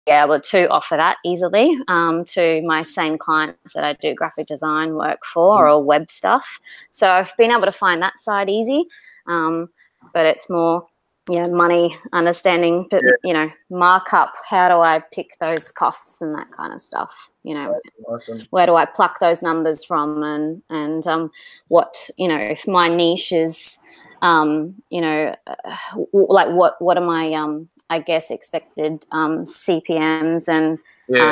able to offer that easily to my same clients that I do graphic design work for or web stuff. So I've been able to find that side easy, but it's more, money, understanding, markup. How do I pick those costs and that kind of stuff? Awesome. Where do I pluck those numbers from, and what, if my niche is, like what are my, I guess, expected CPMs and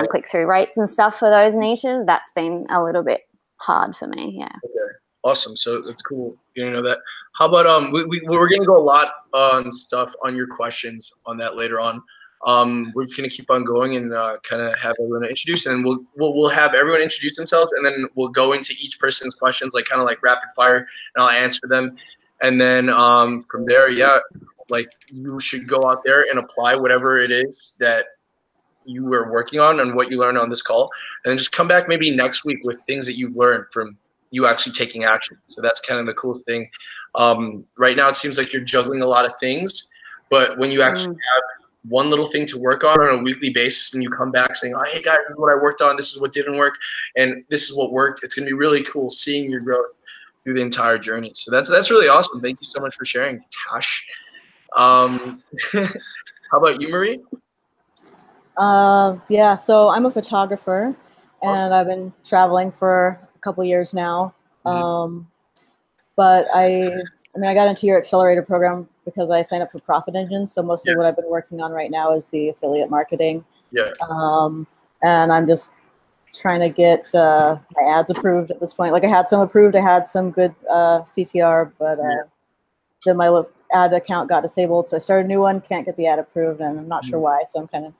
click-through rates and stuff for those niches. That's been a little bit hard for me. Yeah. Okay. Awesome. So that's cool. You know that. How about we're gonna go a lot on stuff on your questions on that later on. We're just gonna keep on going and kind of have everyone introduce, and we'll have everyone introduce themselves, and then we'll go into each person's questions, like kind of like rapid fire, and I'll answer them, and then from there, like you should go out there and apply whatever it is that you were working on and what you learned on this call, and then just come back maybe next week with things that you've learned from you actually taking action. So that's kind of the cool thing. Right now, it seems like you're juggling a lot of things, but when you actually have one little thing to work on a weekly basis and you come back saying, oh, hey guys, this is what I worked on, this is what didn't work, and this is what worked, it's going to be really cool seeing your growth through the entire journey. So that's really awesome. Thank you so much for sharing, Tash. How about you, Marie? Yeah, so I'm a photographer, and I've been traveling for a couple years now. But I got into your Accelerator program because I signed up for Profit Engine. So mostly what I've been working on right now is the affiliate marketing. And I'm just trying to get my ads approved at this point. Like I had some approved, I had some good CTR, but then my ad account got disabled. So I started a new one, can't get the ad approved, and I'm not sure why. So I'm kind of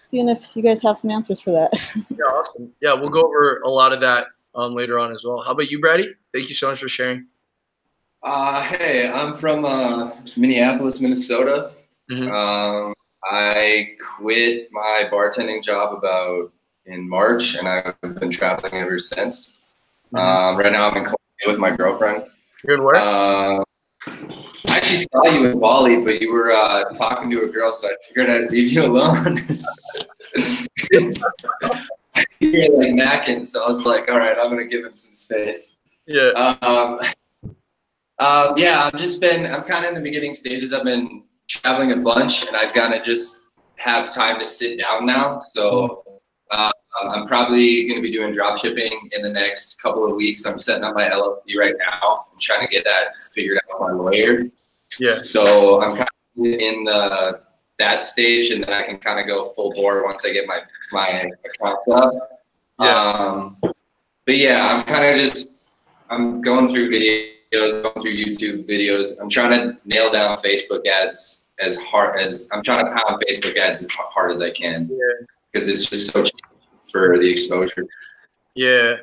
seeing if you guys have some answers for that. Yeah, awesome. Yeah, we'll go over a lot of that later on as well. How about you, Brady? Thank you so much for sharing. Hey, I'm from Minneapolis, Minnesota. I quit my bartending job in March, and I've been traveling ever since. Right now I'm in Colombia with my girlfriend. You're in where? I actually saw you in Bali, but you were talking to a girl, so I figured I'd leave you alone. You're like knacking, so I was like, all right, I'm gonna give him some space. Yeah. Yeah, I'm kind of in the beginning stages. I've been traveling a bunch, and I've got to just have time to sit down now. So I'm probably going to be doing drop shipping in the next couple of weeks. I'm setting up my LLC right now. I'm trying to get that figured out with my lawyer. Yeah. So I'm kind of in that stage, and then I can kind of go full bore once I get my accounts up. Yeah. But yeah, I'm going through videos, going through YouTube videos. I'm trying to nail down Facebook ads I'm trying to pound Facebook ads as hard as I can. Yeah. Because it's just so cheap for the exposure. Yeah.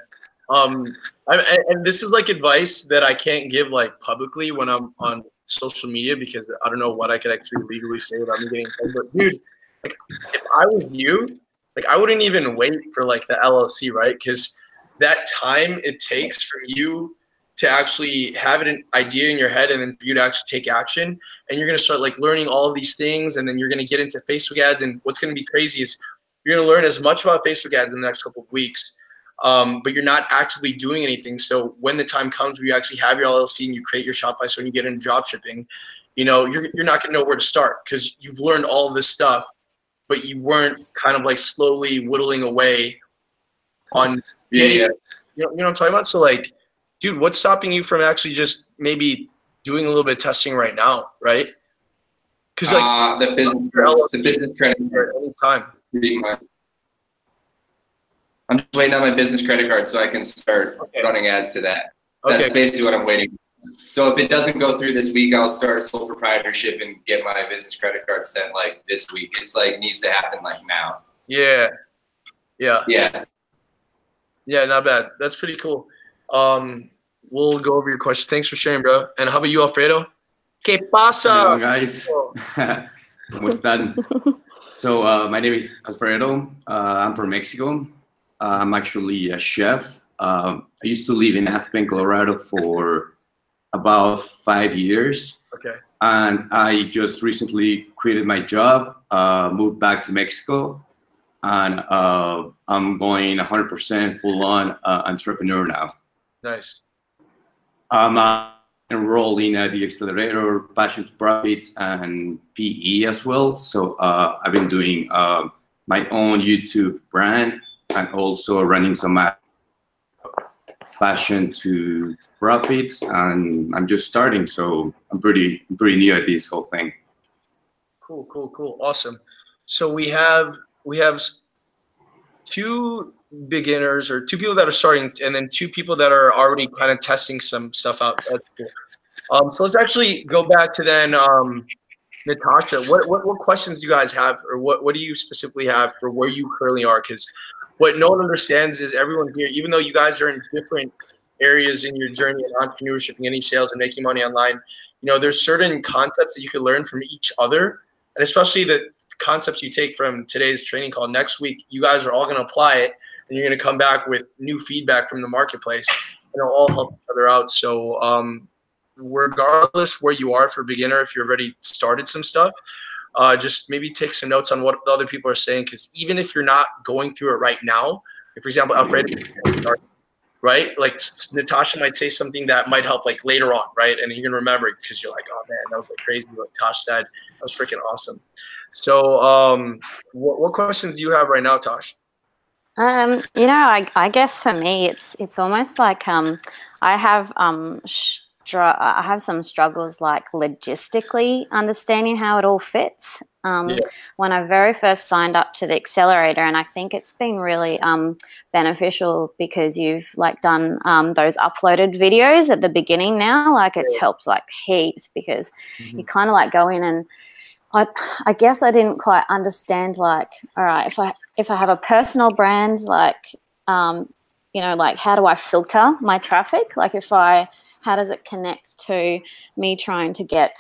And this is like advice that I can't give like publicly when I'm on social media, because I don't know what I could actually legally say without me getting paid. But dude, like if I was you, like I wouldn't even wait for like the LLC, right? Because that time it takes for you to actually have an idea in your head and then for you to actually take action, and you're going to start like learning all of these things, and then you're going to get into Facebook ads. And what's going to be crazy is you're going to learn as much about Facebook ads in the next couple of weeks, but you're not actively doing anything. So when the time comes where you actually have your LLC and you create your Shopify store and you get into drop shipping, you're not going to know where to start because you've learned all of this stuff, but you weren't kind of like slowly whittling away on getting, you know what I'm talking about? So like, dude, what's stopping you from actually just maybe doing a little bit of testing right now, right? Because like the business credit card anytime. I'm just waiting on my business credit card so I can start running ads to that. That's basically what I'm waiting for. So if it doesn't go through this week, I'll start a sole proprietorship and get my business credit card sent like this week. It's like needs to happen like now. Yeah. Yeah. Yeah. Yeah, not bad. That's pretty cool. We'll go over your questions. Thanks for sharing, bro. And how about you, Alfredo? ¿Qué pasa? Hello, guys. ¿Cómo están? So my name is Alfredo. I'm from Mexico. I'm actually a chef. I used to live in Aspen, Colorado for about 5 years. Okay. And I just recently quitted my job, moved back to Mexico. and I'm going 100% full-on entrepreneur now. Nice. I'm enrolled in the Accelerator, Passion to Profits, and PE as well. So I've been doing my own YouTube brand and also running some Passion to Profits, and I'm just starting, so I'm pretty new at this whole thing. Cool, awesome. So we have two beginners, or two people that are starting, and then two people that are already kind of testing some stuff out. That's cool. So let's actually go back to then Natasha. What questions do you guys have, or what do you specifically have for where you currently are? Because what no one understands is everyone here, even though you guys are in different areas in your journey in entrepreneurship and getting sales and making money online, you know, there's certain concepts that you can learn from each other, and especially the concepts you take from today's training call. Next week, you guys are all going to apply it, and you're going to come back with new feedback from the marketplace, and it'll all help each other out. So regardless where you are for beginner, if you've already started some stuff, just maybe take some notes on what the other people are saying, because even if you're not going through it right now, if, for example, Alfredo, right, like Natasha might say something that might help like later on, right, and you're going to remember it because you're like, oh man, that was like crazy what Tosh said. That was freaking awesome. So what questions do you have right now, Tosh? You know, I guess for me, it's almost like I have some struggles like logistically understanding how it all fits. When I very first signed up to the Accelerator, and I think it's been really beneficial because you've like done those uploaded videos at the beginning now. Like it's helped like heaps, because you kind of like go in, and I guess I didn't quite understand, like, all right, if I have a personal brand, like, you know, like how do I filter my traffic? Like how does it connect to me trying to get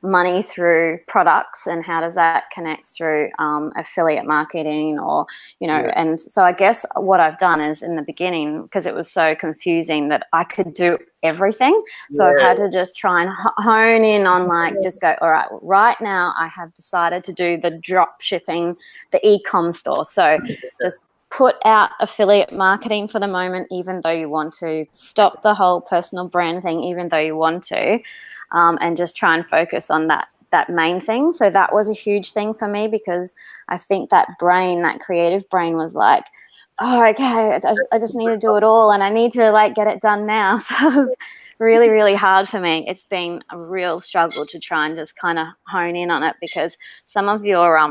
money through products, and how does that connect through affiliate marketing, or, you know, and so I guess what I've done is in the beginning, because it was so confusing that I could do everything. So I've had to just try and hone in on like, just go, all right, right now I have decided to do the drop shipping, the e-com store. So just put out affiliate marketing for the moment, even though you want to. Stop the whole personal brand thing, even though you want to. And just try and focus on that main thing. So that was a huge thing for me, because I think that creative brain was like, oh, okay, I just need to do it all, and I need to like get it done now. So it was really, really hard for me. It's been a real struggle to try and just kind of hone in on it, because some of your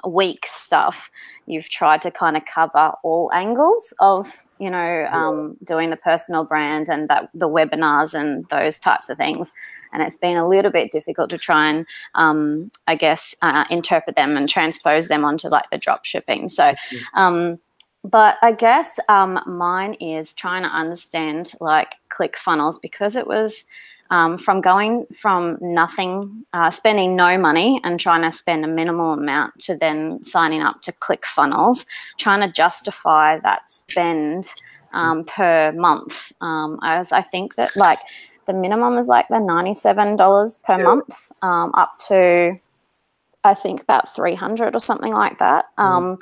weak stuff, you've tried to kind of cover all angles of, you know, doing the personal brand and the webinars and those types of things. And it's been a little bit difficult to try and, I guess, interpret them and transpose them onto like the drop shipping. So, but I guess mine is trying to understand like ClickFunnels, because it was from going from nothing, spending no money and trying to spend a minimal amount, to then signing up to ClickFunnels, trying to justify that spend per month. I think that like the minimum is like the $97 per month, up to I think about $300 or something like that. And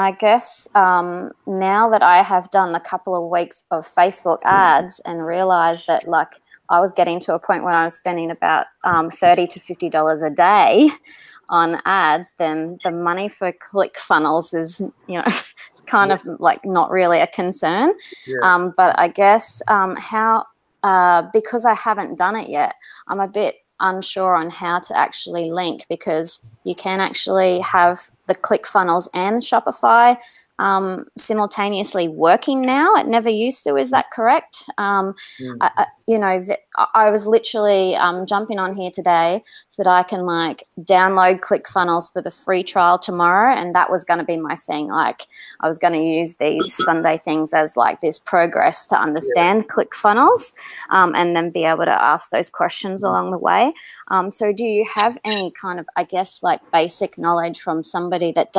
I guess now that I have done a couple of weeks of Facebook ads and realized that like I was getting to a point where I was spending about $30 to $50 a day on ads, then the money for ClickFunnels is, you know, kind of like not really a concern. But I guess because I haven't done it yet, I'm a bit unsure on how to actually link, because you can actually have the ClickFunnels and Shopify simultaneously working now. It never used to. Is that correct? You know, I was literally jumping on here today so that I can like download ClickFunnels for the free trial tomorrow, and that was going to be my thing. Like I was going to use these Sunday things as like this progress to understand ClickFunnels, and then be able to ask those questions along the way. So do you have any kind of, I guess, like basic knowledge from somebody that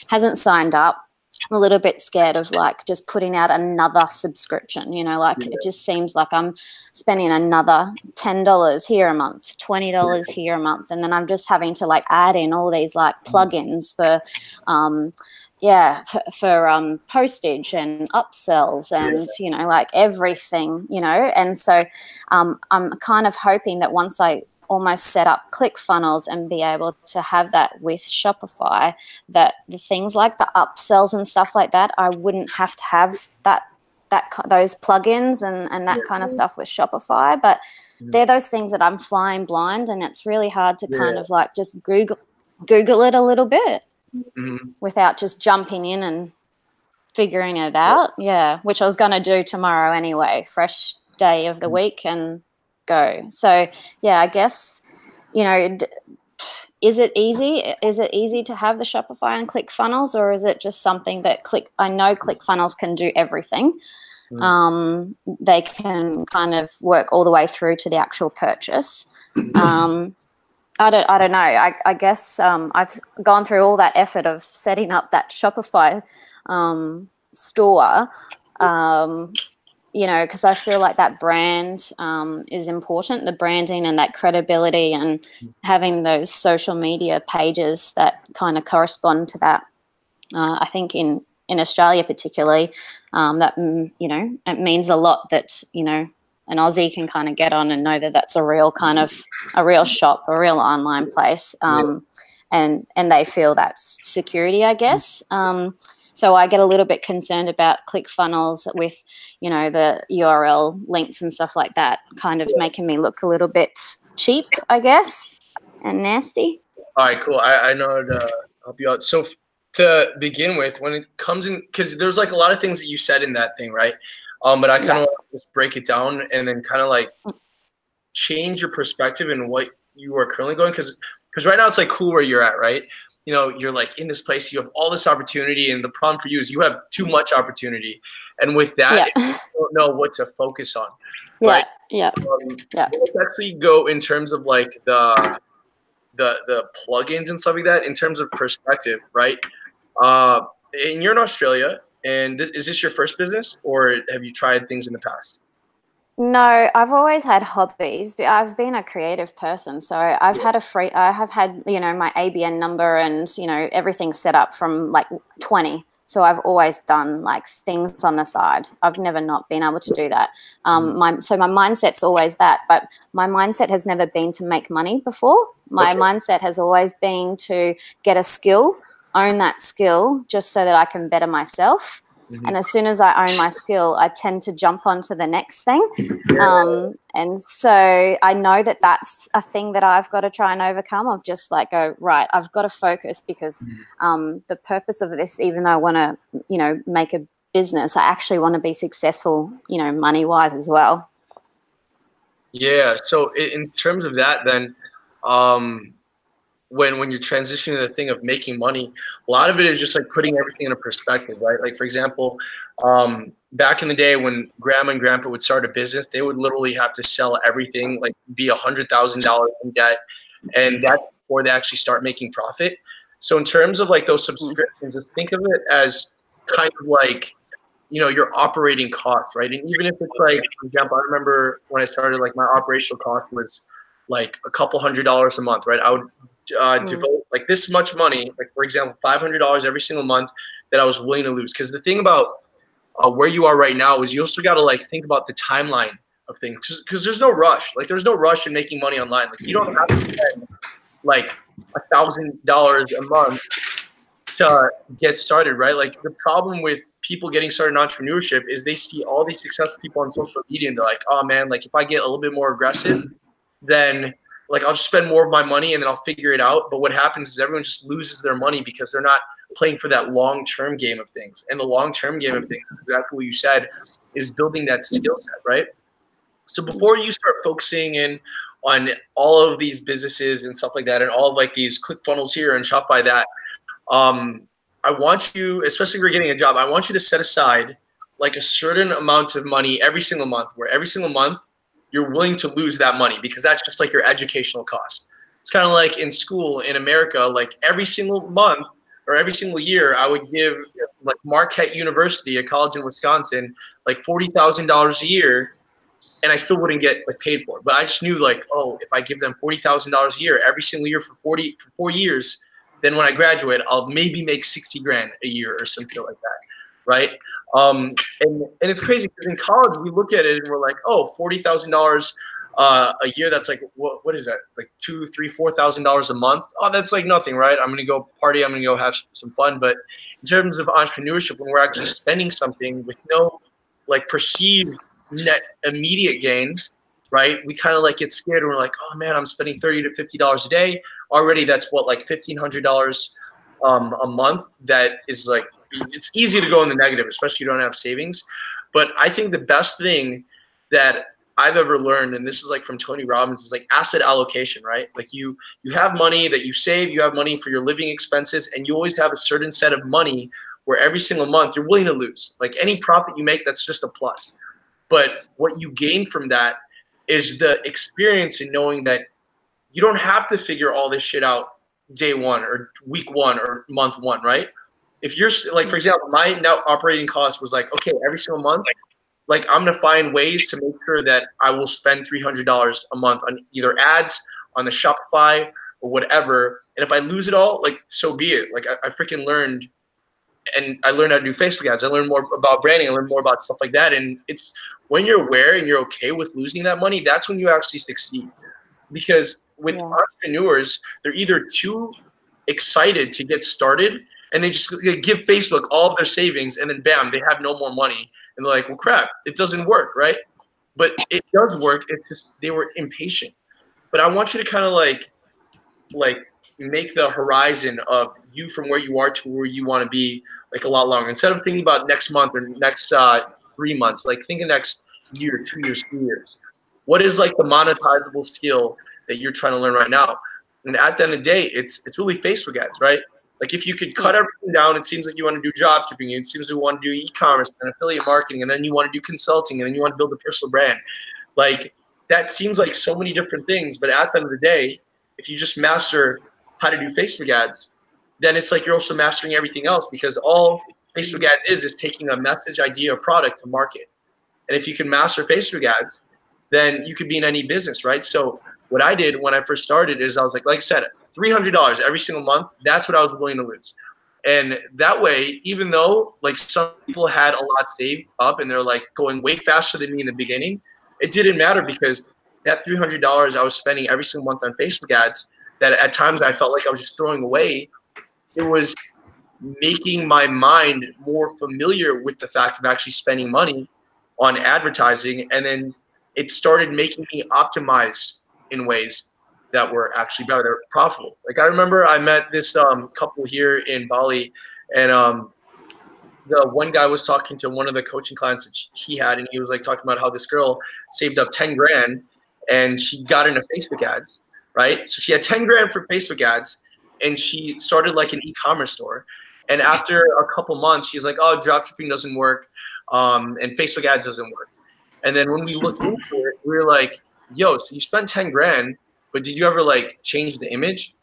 hasn't signed up, I'm a little bit scared of like just putting out another subscription, you know, like it just seems like I'm spending another $10 here a month, $20 here a month. And then I'm just having to like add in all these like plugins for, for postage and upsells and, you know, like everything, you know. And so I'm kind of hoping that once I almost set up ClickFunnels and be able to have that with Shopify, that the things like the upsells and stuff like that, I wouldn't have to have those plugins and that kind of stuff with Shopify. But they're those things that I'm flying blind, and it's really hard to kind of like just Google it a little bit without just jumping in and figuring it out. Yeah, which I was going to do tomorrow anyway, fresh day of the week and go. So yeah, I guess, you know, is it easy? Is it easy to have the Shopify and ClickFunnels, or is it just something that I know ClickFunnels can do everything. They can kind of work all the way through to the actual purchase. I don't know. I guess I've gone through all that effort of setting up that Shopify store, you know, because I feel like that brand is important, the branding and that credibility and having those social media pages that kind of correspond to that. I think in Australia particularly, that, you know, it means a lot that, you know, an Aussie can kind of get on and know that that's a real kind of a real shop, a real online place, and they feel that's security, I guess. So I get a little bit concerned about ClickFunnels with, you know, the URL links and stuff like that, kind of making me look a little bit cheap, I guess, and nasty. All right, cool. I know how to help you out. So to begin with, when it comes in, because there's like a lot of things that you said in that thing, right? But I kind of want to just break it down and then kind of like change your perspective and what you are currently going. Because right now it's like cool where you're at, right? You know, you're like in this place, you have all this opportunity, and the problem for you is you have too much opportunity. And with that, you don't know what to focus on. Right? Let's actually go in terms of like the plugins and stuff like that, in terms of perspective, right? And you're in Australia, and is this your first business, or have you tried things in the past? No, I've always had hobbies, but I've been a creative person. So I have had, you know, my ABN number and, you know, everything set up from like 20. So I've always done like things on the side. I've never not been able to do that. My mindset's always that, but my mindset has never been to make money before. My mindset has always been to get a skill, own that skill, just so that I can better myself. And as soon as I own my skill, I tend to jump onto the next thing. And so I know that that's a thing that I've got to try and overcome, of just like go, right, I've got to focus, because the purpose of this, even though I want to, you know, make a business, I actually want to be successful, you know, money-wise as well. Yeah. So in terms of that, then, when you're transitioning to the thing of making money, a lot of it is just like putting everything in a perspective, right? Like, for example, back in the day when grandma and grandpa would start a business, they would literally have to sell everything, like be $100,000 in debt, and that's before they actually start making profit. So in terms of like those subscriptions, just think of it as kind of like, you know, your operating costs, right? And even if it's like, for example, I remember when I started, like my operational cost was like a couple $100s a month, right? I would devote like this much money, like for example, $500 every single month that I was willing to lose. Because the thing about where you are right now is you also got to like think about the timeline of things, because there's no rush. Like there's no rush in making money online. Like you don't have to spend like $1,000 a month to get started, right? Like the problem with people getting started in entrepreneurship is they see all these successful people on social media and they're like, oh man, like if I get a little bit more aggressive, then like I'll just spend more of my money and then I'll figure it out. But what happens is everyone just loses their money because they're not playing for that long-term game of things. And the long-term game of things is exactly what you said, is building that skill set, right? So before you start focusing in on all of these businesses and stuff like that, and all of like these ClickFunnels here and Shopify that, I want you, especially if you're getting a job, I want you to set aside like a certain amount of money every single month, where every single month you're willing to lose that money, because that's just like your educational cost. It's kind of like in school in America, like every single month or every single year I would give like Marquette University, a college in Wisconsin, like $40,000 a year, and I still wouldn't get like paid for it. But I just knew like, oh, if I give them $40,000 a year every single year for 4 years, then when I graduate, I'll maybe make 60 grand a year or something like that, right? And it's crazy because in college we look at it and we're like, oh, $40,000 a year. That's like what is that? Like $2,000, $3,000, $4,000 a month. Oh, that's like nothing, right? I'm gonna go party. I'm gonna go have some fun. But in terms of entrepreneurship, when we're actually spending something with no like perceived net immediate gain, right? We kind of like get scared and we're like, oh man, I'm spending $30 to $50 a day already. That's what, like $1,500 a month. That is like, it's easy to go in the negative, especially if you don't have savings. But I think the best thing that I've ever learned, and this is like from Tony Robbins, is like asset allocation, right? Like you have money that you save, you have money for your living expenses, and you always have a certain set of money where every single month you're willing to lose. Like any profit you make, that's just a plus. But what you gain from that is the experience in knowing that you don't have to figure all this shit out day one or week one or month one, right? If you're like, for example, my net operating cost was like, okay, every single month, like I'm gonna find ways to make sure that I will spend $300 a month on either ads, on the Shopify or whatever. And if I lose it all, like so be it. Like I freaking learned, and I learned how to do Facebook ads. I learned more about branding. I learned more about stuff like that. And it's when you're aware and you're okay with losing that money, that's when you actually succeed. Because with entrepreneurs, they're either too excited to get started and they just give Facebook all of their savings and then bam, they have no more money. And they're like, well, crap, it doesn't work, right? But it does work. It's just they were impatient. But I want you to kind of like make the horizon of you from where you are to where you want to be like a lot longer. Instead of thinking about next month or next 3 months, like think of next year, 2 years, 3 years. What is like the monetizable skill that you're trying to learn right now? And at the end of the day, it's really Facebook ads, right? Like if you could cut everything down, it seems like you want to do job shipping, it seems you want to do e-commerce and affiliate marketing, and then you want to do consulting, and then you want to build a personal brand. Like that seems like so many different things, but at the end of the day, if you just master how to do Facebook ads, then it's like you're also mastering everything else, because all Facebook ads is taking a message, idea, or product to market. And if you can master Facebook ads, then you could be in any business, right? So what I did when I first started is I was like I said, $300 every single month. That's what I was willing to lose. And that way, even though like some people had a lot saved up and they're like going way faster than me in the beginning, it didn't matter, because that $300 I was spending every single month on Facebook ads that at times I felt like I was just throwing away, it was making my mind more familiar with the fact of actually spending money on advertising. And then it started making me optimize in ways that were actually better, they're profitable. Like I remember I met this couple here in Bali, and the one guy was talking to one of the coaching clients that he had, and he was like talking about how this girl saved up 10 grand and she got into Facebook ads, right? So she had 10 grand for Facebook ads and she started like an e-commerce store. And after a couple months, she's like, oh, dropshipping doesn't work, and Facebook ads doesn't work. And then when we looked into it, we were like, yo, so you spent 10 grand, but did you ever like change the image?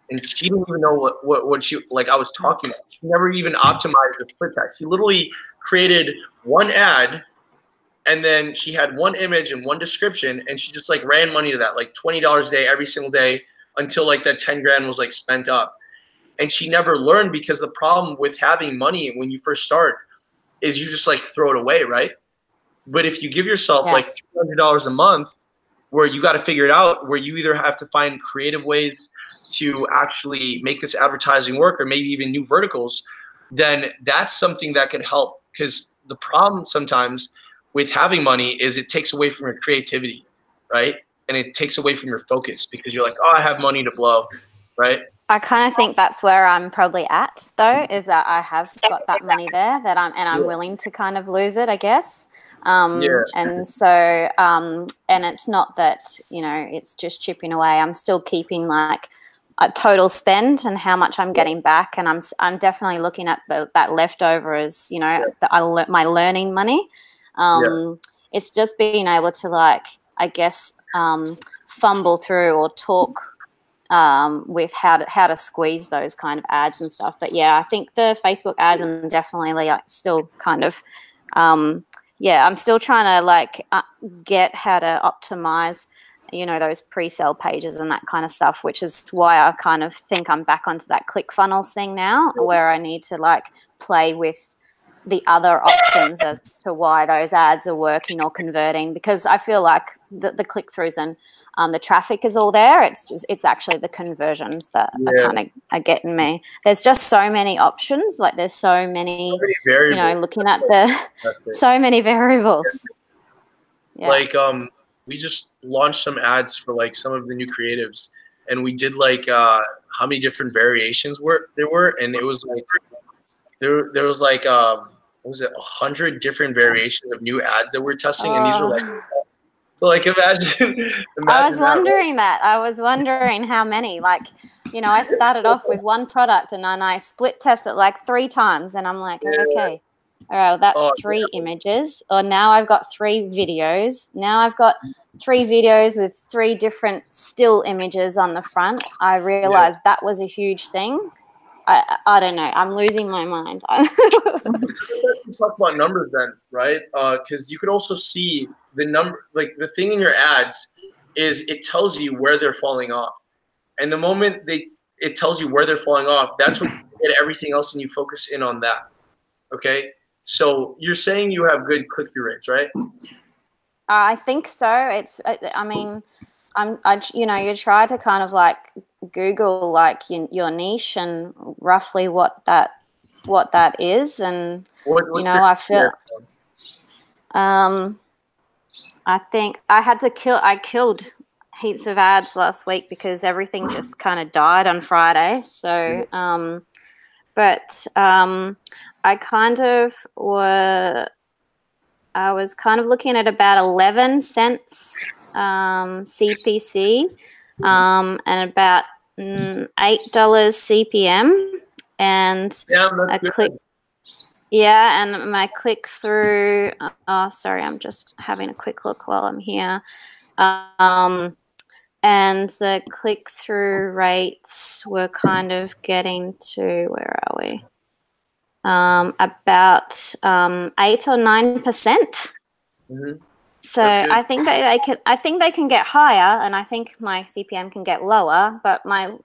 And she didn't even know what she, like I was talking about. She never even optimized the split text. She literally created one ad, and then she had one image and one description, and she just like ran money to that, like $20 a day, every single day, until like that 10 grand was like spent up. And she never learned, because the problem with having money when you first start is you just like throw it away, right? But if you give yourself like $300 a month, where you got to figure it out, where you either have to find creative ways to actually make this advertising work, or maybe even new verticals, then that's something that can help. Because the problem sometimes with having money is it takes away from your creativity, right? And it takes away from your focus, because you're like, oh, I have money to blow, right? I kind of think that's where I'm probably at, though, is that I have got that money there that I'm willing to kind of lose it, I guess. And so, and it's not that, you know, it's just chipping away. I'm still keeping like a total spend and how much I'm getting back. And I'm definitely looking at that leftover as, you know, my learning money. It's just being able to like, I guess, fumble through or talk with how to squeeze those kind of ads and stuff. But yeah, I think the Facebook ads and definitely like still kind of I'm still trying to like get how to optimize, you know, those pre-sale pages and that kind of stuff, which is why I kind of think I'm back onto that ClickFunnels thing now, where I need to like play with the other options as to why those ads are working or converting, because I feel like the click-throughs and the traffic is all there. It's actually the conversions that are kind of getting me. There's just so many options. Like there's so many you know, looking at so many variables. Yeah. Like we just launched some ads for like some of the new creatives, and we did like how many different variations there were, and it was like there was like what was it, 100 different variations of new ads that we're testing, and these were like, so like imagine I was wondering that. I was wondering how many. Like, you know, I started off with one product and then I split test it like 3 times, and I'm like, okay, all right, well, that's 3 images. Or now I've got 3 videos. Now I've got 3 videos with 3 different still images on the front. I realized that was a huge thing. I don't know. I'm losing my mind. Let's talk about numbers then, right? Because you could also see the number, like the thing in your ads is it tells you where they're falling off. And the moment it tells you where they're falling off, that's when you get everything else and you focus in on that. Okay? So you're saying you have good click-through rates, right? I think so. I mean, you know, you try to kind of like Google like your niche and roughly what that is, and you know, I feel I think I killed heaps of ads last week because everything just kind of died on Friday. So I was kind of looking at about 11 cents CPC and about $8 CPM, and and my click through. Oh, sorry, I'm just having a quick look while I'm here. And the click through rates were kind of getting to, where are we? About 8 or 9%. So I think that I think they can get higher, and I think my CPM can get lower, but my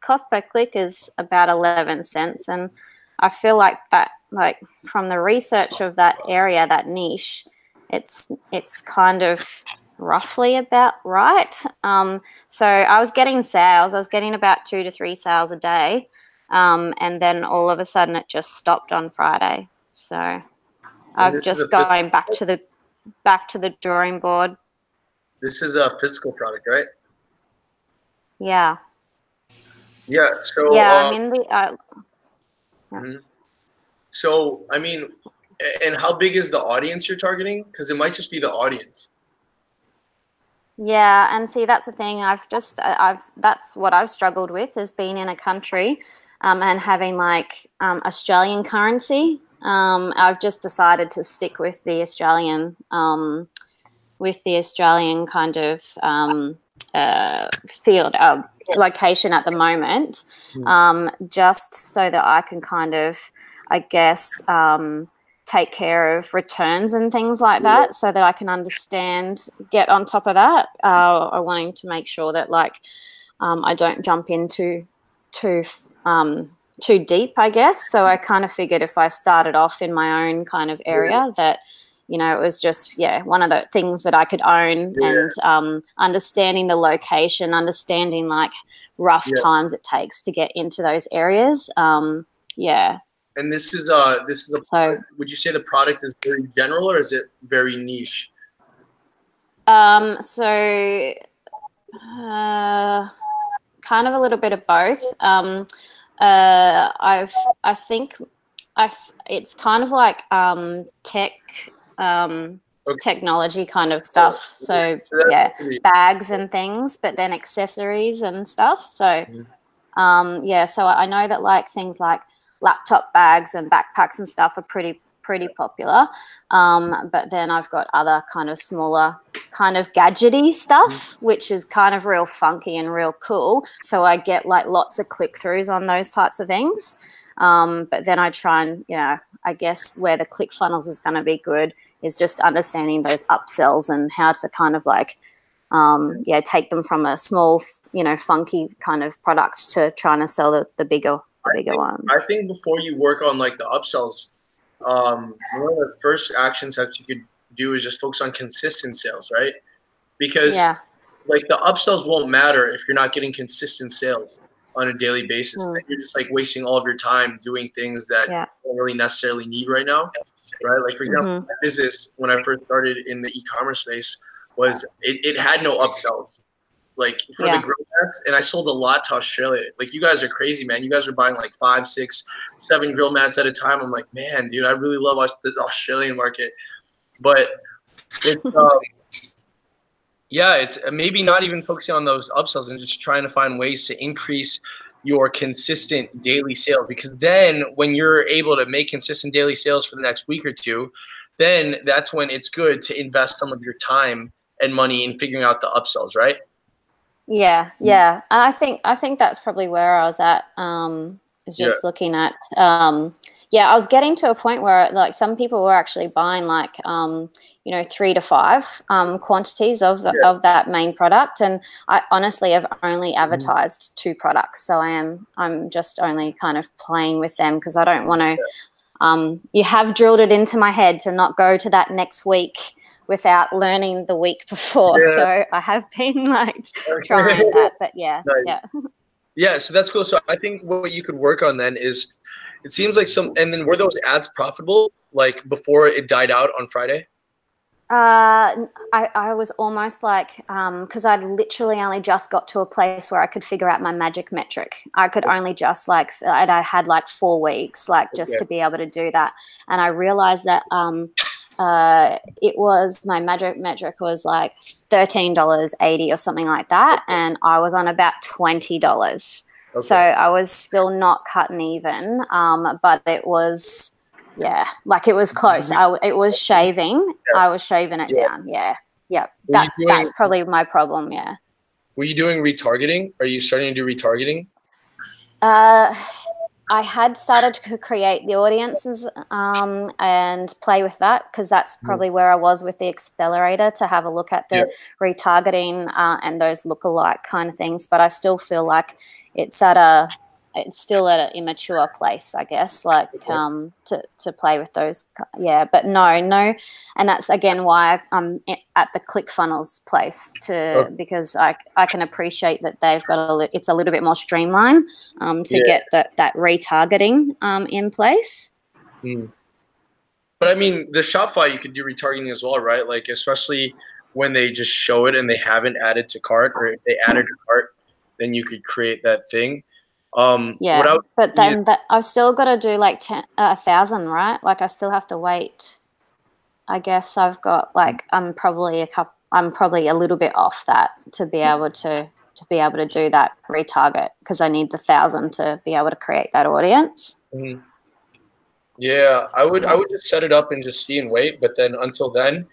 cost per click is about 11 cents, and I feel like that, like from the research of that area, that niche, it's kind of roughly about right. So I was getting sales. I was getting about 2 to 3 sales a day, and then all of a sudden it just stopped on Friday. So I've just going back to the drawing board. This is a physical product, right? Yeah. Yeah. So yeah, I mean So I mean, and how big is the audience you're targeting? Because it might just be the audience. Yeah, and see, that's the thing. That's what I've struggled with, is being in a country and having like Australian currency. I've just decided to stick with the Australian kind of field location at the moment, just so that I can kind of, I guess, take care of returns and things like that, so that I can get on top of that. I'm wanting to make sure that like I don't jump into too deep, I guess. So I kind of figured if I started off in my own kind of area, that, you know, it was just, one of the things that I could own, and understanding the location, understanding like rough times it takes to get into those areas. And this is so, would you say the product is very general, or is it very niche? Kind of a little bit of both. It's kind of like technology kind of stuff. So bags and things, but then accessories and stuff. So so I know that like things like laptop bags and backpacks and stuff are pretty pretty popular. But then I've got other kind of smaller kind of gadgety stuff, which is kind of real funky and real cool. So I get like lots of click-throughs on those types of things. But then I try and, you know, I guess where the ClickFunnels is going to be good is just understanding those upsells and how to kind of like, take them from a small, you know, funky kind of product to trying to sell the bigger ones. I think before you work on like the upsells, one of the first action steps you could do is just focus on consistent sales, right? Because like the upsells won't matter if you're not getting consistent sales on a daily basis. Then you're just like wasting all of your time doing things that you don't really necessarily need right now, right? Like for example, my business when I first started in the e-commerce space was it had no upsells. Like for the grill mats, and I sold a lot to Australia. Like you guys are crazy, man. You guys are buying like 5, 6, 7 grill mats at a time. I'm like, man, dude, I really love the Australian market. But it's it's maybe not even focusing on those upsells and just trying to find ways to increase your consistent daily sales. Because then when you're able to make consistent daily sales for the next week or two, then that's when it's good to invest some of your time and money in figuring out the upsells, right? Yeah. And I think that's probably where I was at. Is just looking at I was getting to a point where like some people were actually buying like 3 to 5 quantities of that main product, and I honestly have only advertised 2 products, so I'm just only kind of playing with them because I don't want to. You have drilled it into my head to not go to that next week without learning the week before. So I have been like trying that, but so that's cool. So I think what you could work on then is, it seems like and then were those ads profitable like before it died out on Friday? I was almost like, because I'd literally only just got to a place where I could figure out my magic metric. I could only just like, I had like 4 weeks, like just to be able to do that. And I realized that, it was, my magic metric was like $13.80 or something like that. And I was on about $20. So I was still not cutting even, but it was, like it was close. It was shaving. I was shaving it down. That's probably my problem. Were you doing retargeting? Are you starting to do retargeting? I had started to create the audiences and play with that, because that's probably where I was with the Accelerator, to have a look at the retargeting and those lookalike kind of things. But I still feel like it's still at an immature place, I guess, like to play with those. But no. And that's, again, why I'm at the ClickFunnels place because I can appreciate that they've got it's a little bit more streamlined to get that retargeting in place. But I mean, the Shopify, you could do retargeting as well, right? Like, especially when they just show it and they haven't added to cart, or if they added to cart, then you could create that thing. But then I've still got to do like 1,000, right? Like I still have to wait. I guess I've got like I'm probably a little bit off that to be able to do that retarget, because I need the 1,000 to be able to create that audience. Yeah, I would just set it up and just see and wait. But then until then,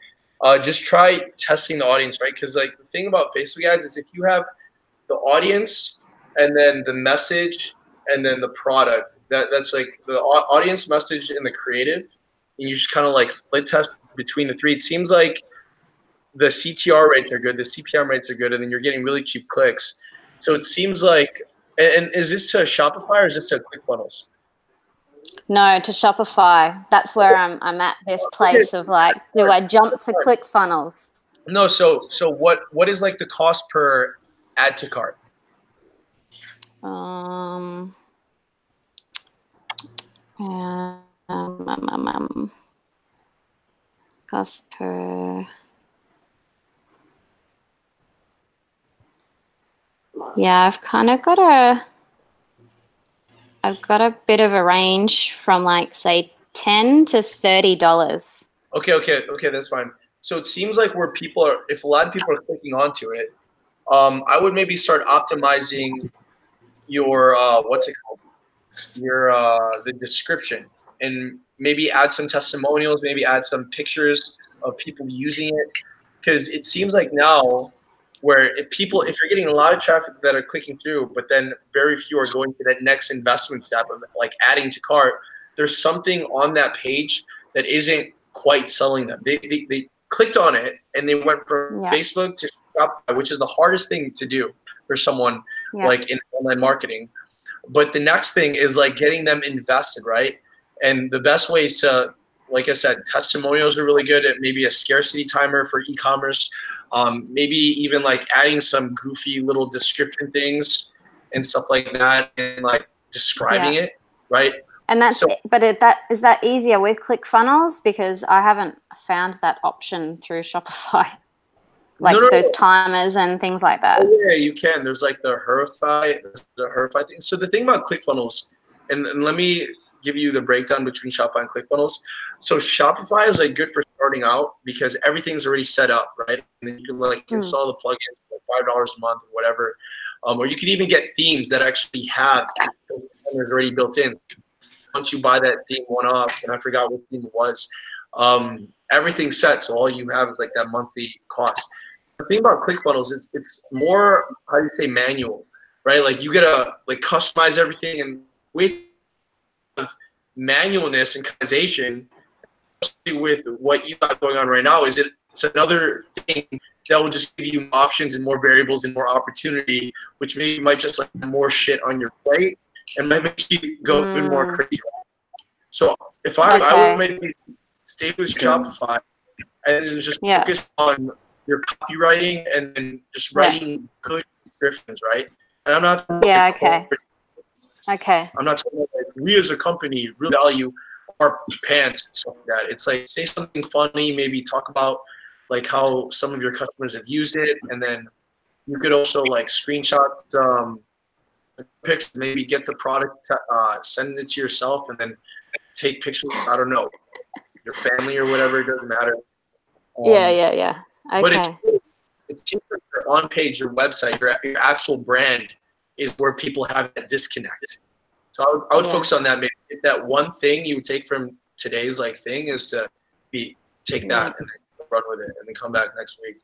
just try testing the audience, right? Because like the thing about Facebook ads is if you have the audience and then the message and then the product, that's like the audience, message, and the creative, and you just kind of like split test between the 3. It seems like the CTR rates are good, the CPM rates are good, and then you're getting really cheap clicks. So it seems like, and is this to Shopify or is this to ClickFunnels? No, to Shopify. That's where I'm at this place of like, do I jump to ClickFunnels? No, so what is like the cost per add to cart? Cost per. Yeah, I've got a bit of a range from like say $10 to $30. Okay, that's fine. So it seems like if a lot of people are clicking onto it, I would maybe start optimizing your what's it called? Your the description and maybe add some testimonials, maybe add some pictures of people using it. Because it seems like now where if you're getting a lot of traffic that are clicking through, but then very few are going to that next investment step of like adding to cart, there's something on that page that isn't quite selling them. They clicked on it and they went from Facebook to Shopify, which is the hardest thing to do for someone like in online marketing. But the next thing is like getting them invested, right? And the best ways to, like I said, testimonials are really good at maybe a scarcity timer for e-commerce. Maybe even like adding some goofy little description things and stuff like that, and like describing it, right? And that's but is that easier with ClickFunnels? Because I haven't found that option through Shopify, like those timers and things like that. Oh, yeah, you can. There's like the Herify thing. So the thing about ClickFunnels, and let me give you the breakdown between Shopify and ClickFunnels. So Shopify is like good for starting out because everything's already set up, right? And then you can like install the plugins for $5 a month or whatever. Or you can even get themes that actually have those timers already built in. Once you buy that theme one off, and I forgot what theme it was, everything's set. So all you have is like that monthly cost. The thing about ClickFunnels is it's more, how do you say, manual, right? Like you gotta like customize everything, and with manualness and customization, especially with what you got going on right now, it's another thing that will just give you options and more variables and more opportunity, which maybe might just like more shit on your plate and might make you go even more crazy. So if I would maybe stay with Shopify and just focus on your copywriting and then just writing good descriptions, right? And I'm not I'm not talking about like we as a company really value our pants and stuff like that. It's like say something funny, maybe talk about like how some of your customers have used it, and then you could also like screenshot pictures, maybe get the product, send it to yourself, and then take pictures. I don't know, your family or whatever. It doesn't matter. Okay. But it seems like your on page, your website, your actual brand is where people have that disconnect. So I would focus on that. Maybe if that one thing you would take from today's like thing is to take that and then run with it, and then come back next week.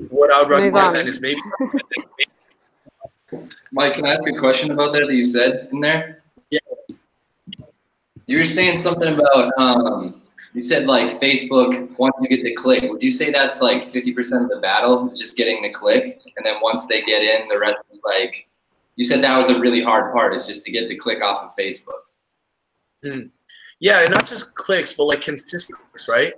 What I would recommend then is maybe. Mike, can I ask a question about that you said in there? Yeah. You were saying something about you said like Facebook wants to get the click. Would you say that's like 50% of the battle, is just getting the click, and then once they get in, the rest is like, you said that was the really hard part, is just to get the click off of Facebook. Yeah, and not just clicks, but like consistent clicks, right?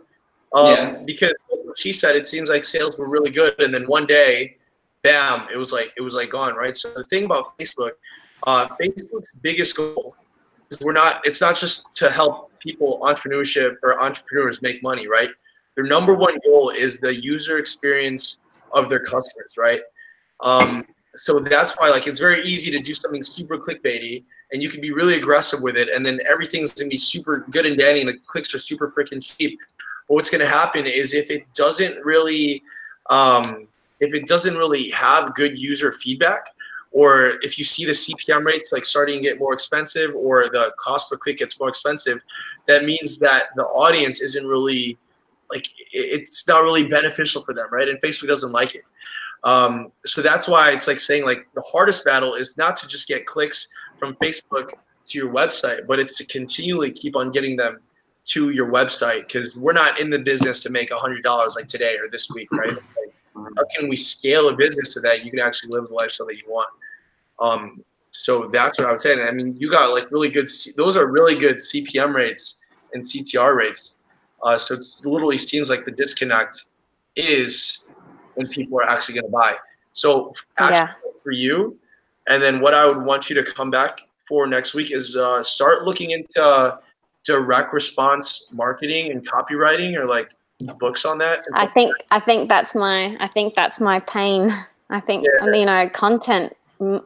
Because she said it seems like sales were really good, and then one day, bam, it was like gone, right? So the thing about Facebook, Facebook's biggest goal is it's not just to help people, entrepreneurs make money, right? Their number one goal is the user experience of their customers, right? So that's why like it's very easy to do something super clickbaity, and you can be really aggressive with it, and then everything's gonna be super good and dandy, and the clicks are super freaking cheap. But what's gonna happen is if it doesn't really have good user feedback, or if you see the CPM rates like starting to get more expensive, or the cost per click gets more expensive, that means that the audience isn't really like, it's not really beneficial for them, right? And Facebook doesn't like it. So that's why it's like saying like the hardest battle is not to just get clicks from Facebook to your website, but it's to continually keep on getting them to your website, because we're not in the business to make $100 like today or this week, right? It's like, how can we scale a business so that you can actually live the lifestyle that you want? So that's what I would say. I mean, you got like really good, those are really good CPM rates and CTR rates. So it literally seems like the disconnect is when people are actually going to buy. So for you, and then what I would want you to come back for next week is start looking into direct response marketing and copywriting, or like books on that. I think that's my pain. I think you know, content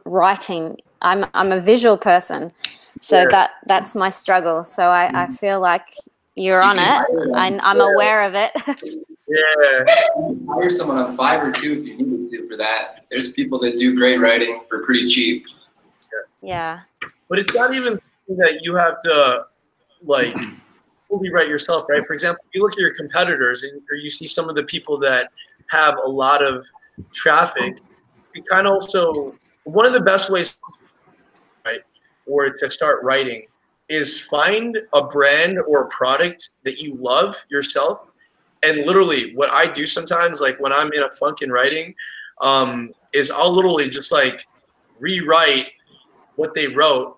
writing. I'm a visual person, so that's my struggle. So I feel like you're on it. I'm aware of it. Hire someone on Fiverr too if you needed to for that. There's people that do great writing for pretty cheap. But it's not even something that you have to like fully write yourself, right? For example, if you look at your competitors or you see some of the people that have a lot of traffic, you kind of also, one of the best ways, right, or to start writing is find a brand or a product that you love yourself. And literally what I do sometimes, like when I'm in a funk in writing, is I'll literally just like rewrite what they wrote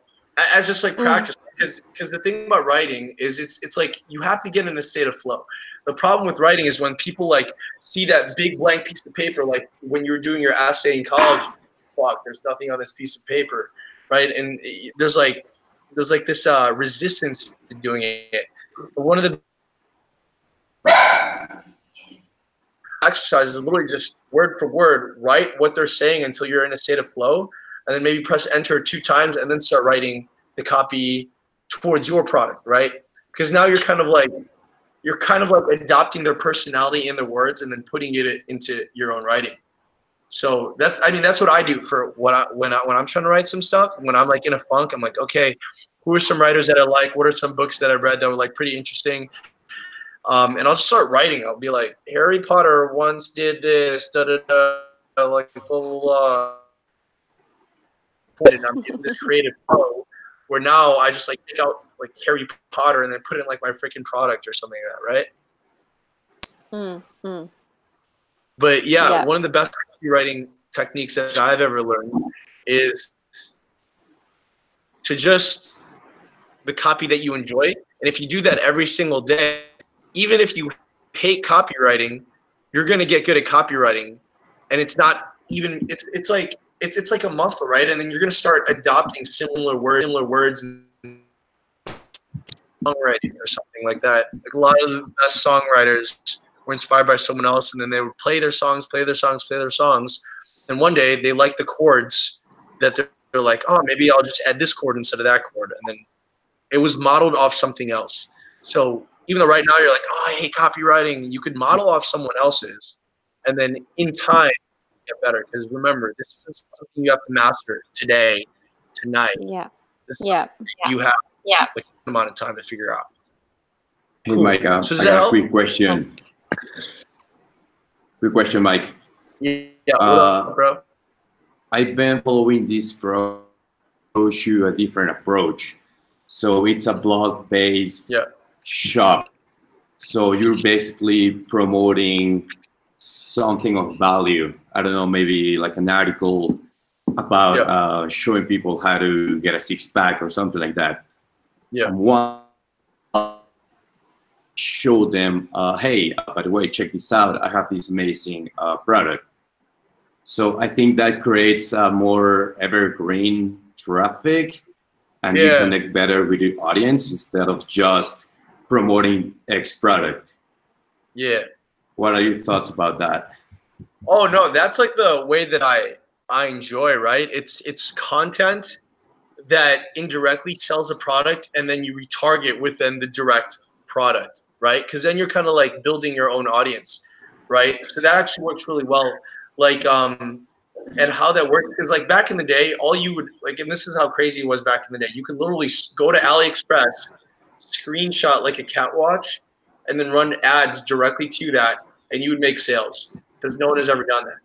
as just like practice. Because the thing about writing is it's like you have to get in a state of flow. The problem with writing is when people like see that big blank piece of paper, like when you were doing your essay in college, fuck, there's nothing on this piece of paper, right? And there's like this resistance to doing it. But one of the exercises is literally just word for word write what they're saying until you're in a state of flow, and then maybe press enter 2 times and then start writing the copy towards your product, right? Because now you're kind of like adopting their personality in the words and then putting it into your own writing. So that's what I do for when I'm trying to write some stuff. When I'm like in a funk, I'm like, okay, who are some writers that I like? What are some books that I read that were like pretty interesting? And I'll just start writing. I'll be like, Harry Potter once did this, da da da, like blah blah blah. And I'm getting this creative flow where now I just like take out like Harry Potter and then put it in like my freaking product or something like that, right? But yeah, one of the best copywriting techniques that I've ever learned is to just the copy that you enjoy. And if you do that every single day, even if you hate copywriting, you're going to get good at copywriting. And it's not even, it's like a muscle, right? And then you're going to start adopting similar words and songwriting or something like that. Like a lot of the best songwriters were inspired by someone else, and then they would play their songs. And one day they like the chords that they're like, oh, maybe I'll just add this chord instead of that chord. And then it was modeled off something else. So even though right now you're like, oh, I hate copywriting, you could model off someone else's. And then in time, get better. Because remember, this is something you have to master today, tonight. Yeah. You have like a amount of time to figure out. Hey, Mike, I got a quick question. Quick question, Mike. Yeah, bro. I've been following this pro show a different approach. So it's a blog-based shop. So you're basically promoting something of value. I don't know, maybe like an article about showing people how to get a six-pack or something like that. Yeah. And one show them, hey, by the way, check this out. I have this amazing product. So I think that creates more evergreen traffic, and you connect better with your audience instead of just promoting X product. Yeah. What are your thoughts about that? Oh no, that's like the way that I enjoy, right? It's content that indirectly sells a product, and then you retarget within the direct product, right? Because then you're kind of like building your own audience, right? So that actually works really well. Like, and how that works, because like back in the day, all you would like, and this is how crazy it was back in the day, you could literally go to AliExpress, screenshot like a cat watch, and then run ads directly to that, and you would make sales, because no one has ever done that.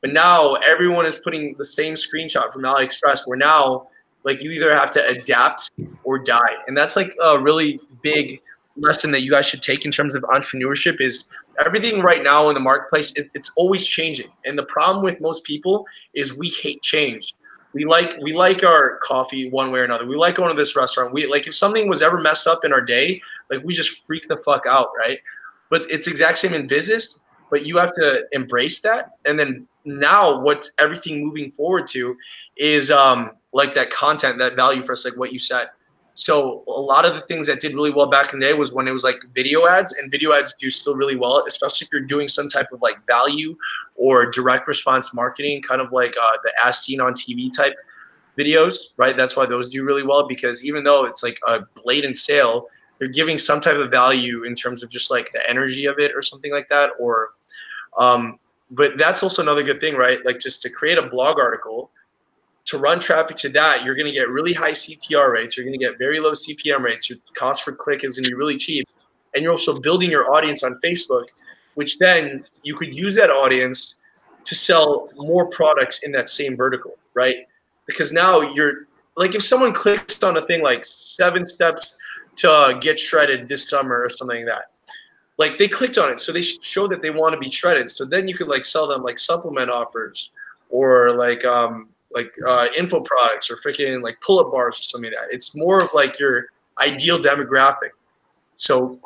But now everyone is putting the same screenshot from AliExpress, where now like you either have to adapt or die. And that's like a really big lesson that you guys should take in terms of entrepreneurship. Is everything right now in the marketplace, it's always changing. And the problem with most people is we hate change. We like our coffee one way or another. We like going to this restaurant. We like, if something was ever messed up in our day, like we just freak the fuck out, right? But it's exact same in business, but you have to embrace that. And then now what's everything moving forward to is like that content, that value for us, like what you said. So a lot of the things that did really well back in the day was when it was like video ads, and video ads do still really well, especially if you're doing some type of like value or direct response marketing, kind of like the as seen on TV type videos, right? That's why those do really well, because even though it's like a blatant sale, they're giving some type of value in terms of just like the energy of it or something like that. Or, but that's also another good thing, right? Like just to create a blog article to run traffic to that, you're going to get really high CTR rates. You're going to get very low CPM rates. Your cost per click is going to be really cheap. And you're also building your audience on Facebook, which then you could use that audience to sell more products in that same vertical, right? Because now you're like, if someone clicks on a thing like 7 steps to get shredded this summer or something like that, like they clicked on it, so they show that they want to be shredded. So then you could like sell them like supplement offers or like info products or freaking like pull-up bars or something like that. It's more of like your ideal demographic. So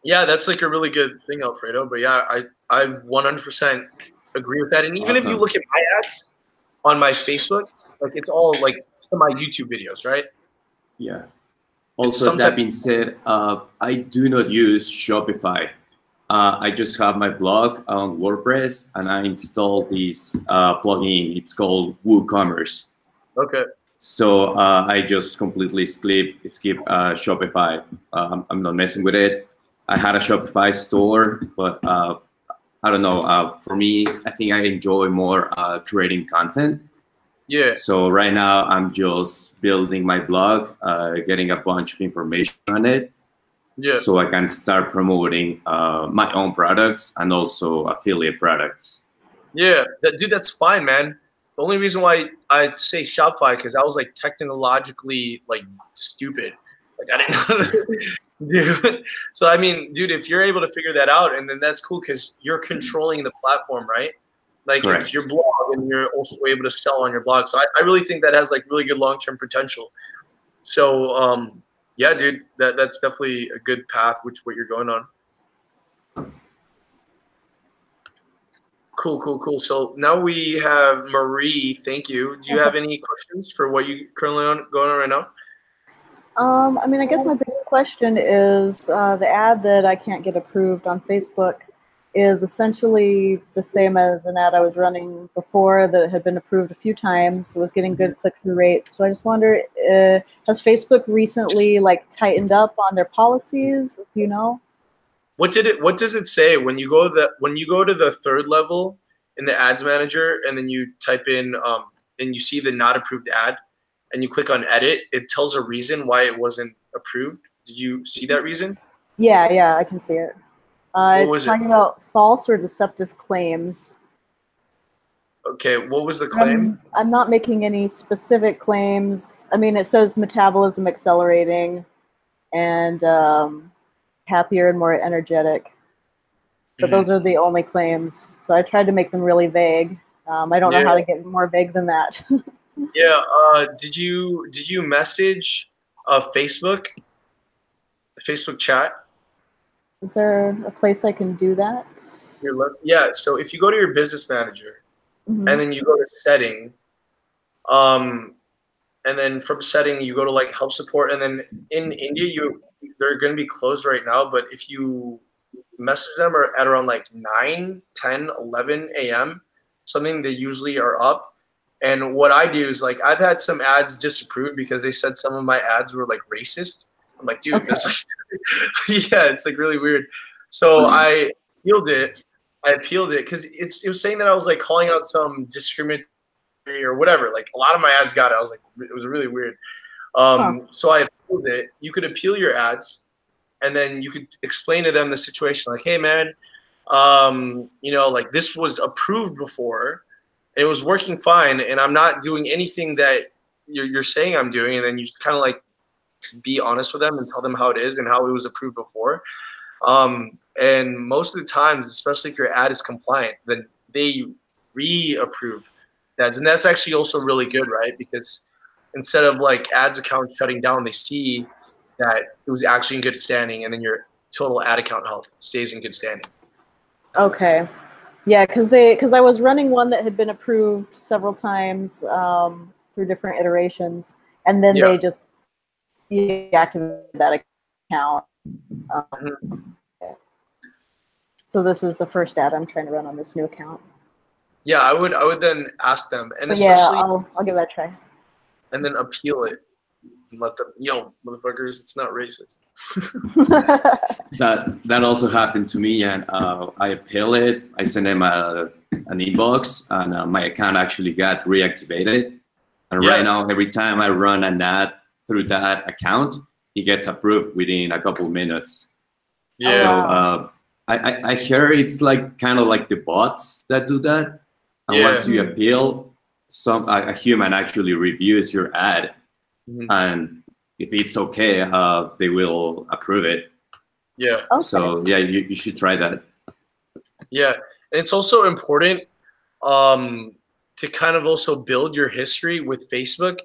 yeah, that's like a really good thing, Alfredo. But yeah, I 100% agree with that. And even if you look at my ads on my Facebook, like it's all like my YouTube videos, right? Yeah. Also, that being said, I do not use Shopify. I just have my blog on WordPress, and I installed this plugin. It's called WooCommerce. Okay. So I just completely skip Shopify. I'm not messing with it. I had a Shopify store, but I don't know. For me, I think I enjoy more creating content. Yeah. So right now I'm just building my blog, getting a bunch of information on it. Yeah. So I can start promoting my own products and also affiliate products. Yeah, dude, that's fine, man. The only reason why I say Shopify because I was like technologically like stupid. Like I didn't know. Dude. So I mean, dude, if you're able to figure that out, and then that's cool because you're controlling the platform, right? Like Correct. It's your blog, and you're also able to sell on your blog. So I really think that has like really good long-term potential. So yeah, dude, that's definitely a good path, which what you're going on. Cool. So now we have Marie. Thank you. Do you have any questions for what you currently going on right now? I mean, I guess my biggest question is the ad that I can't get approved on Facebook is essentially the same as an ad I was running before that had been approved a few times. It was getting good click-through rate. So I just wonder, has Facebook recently like tightened up on their policies? Do you know? What does it say when you go to the third level in the ads manager and then you type in and you see the not approved ad and you click on edit, it tells a reason why it wasn't approved. Did you see that reason? Yeah, I can see it. It's talking about false or deceptive claims. Okay, what was the claim? I'm not making any specific claims. I mean, it says metabolism accelerating and happier and more energetic. But those are the only claims. So I tried to make them really vague. I don't know how to get more vague than that. Yeah. Did you message Facebook chat? Is there a place I can do that? Yeah. So if you go to your business manager and then you go to setting, and then from setting you go to like help support, and then in India they're going to be closed right now. But if you message them at around like 9, 10, 11 a.m., something they usually are up. And what I do is like I've had some ads disapproved because they said some of my ads were like racist. I'm like, dude, there's like, yeah, it's like really weird. So I appealed it because it was saying that I was like calling out some discriminatory or whatever. Like a lot of my ads got it. I was like, it was really weird. So I appealed it. You could appeal your ads, and then you could explain to them the situation. Like, hey, man, like this was approved before. It was working fine, and I'm not doing anything that you're saying I'm doing. And then you just kind of like be honest with them and tell them how it is and how it was approved before. And most of the times, especially if your ad is compliant, then they re-approve ads. And that's actually also really good, right? Because instead of like ads account shutting down, they see that it was actually in good standing, and then your total ad account health stays in good standing. Okay. Yeah, because I was running one that had been approved several times through different iterations, and then they just deactivated that account. So this is the first ad I'm trying to run on this new account. Yeah, I would then ask them, and especially I'll give that a try. And then appeal it and let them, motherfuckers, it's not racist. That also happened to me, and I appeal it. I sent them an inbox, and my account actually got reactivated. And right now, every time I run an ad through that account, it gets approved within a couple minutes. Yeah. So I hear it's like kind of like the bots that do that. And once you appeal, a human actually reviews your ad, and if it's okay, they will approve it. Yeah. Okay. So yeah, you should try that. Yeah, and it's also important to kind of also build your history with Facebook,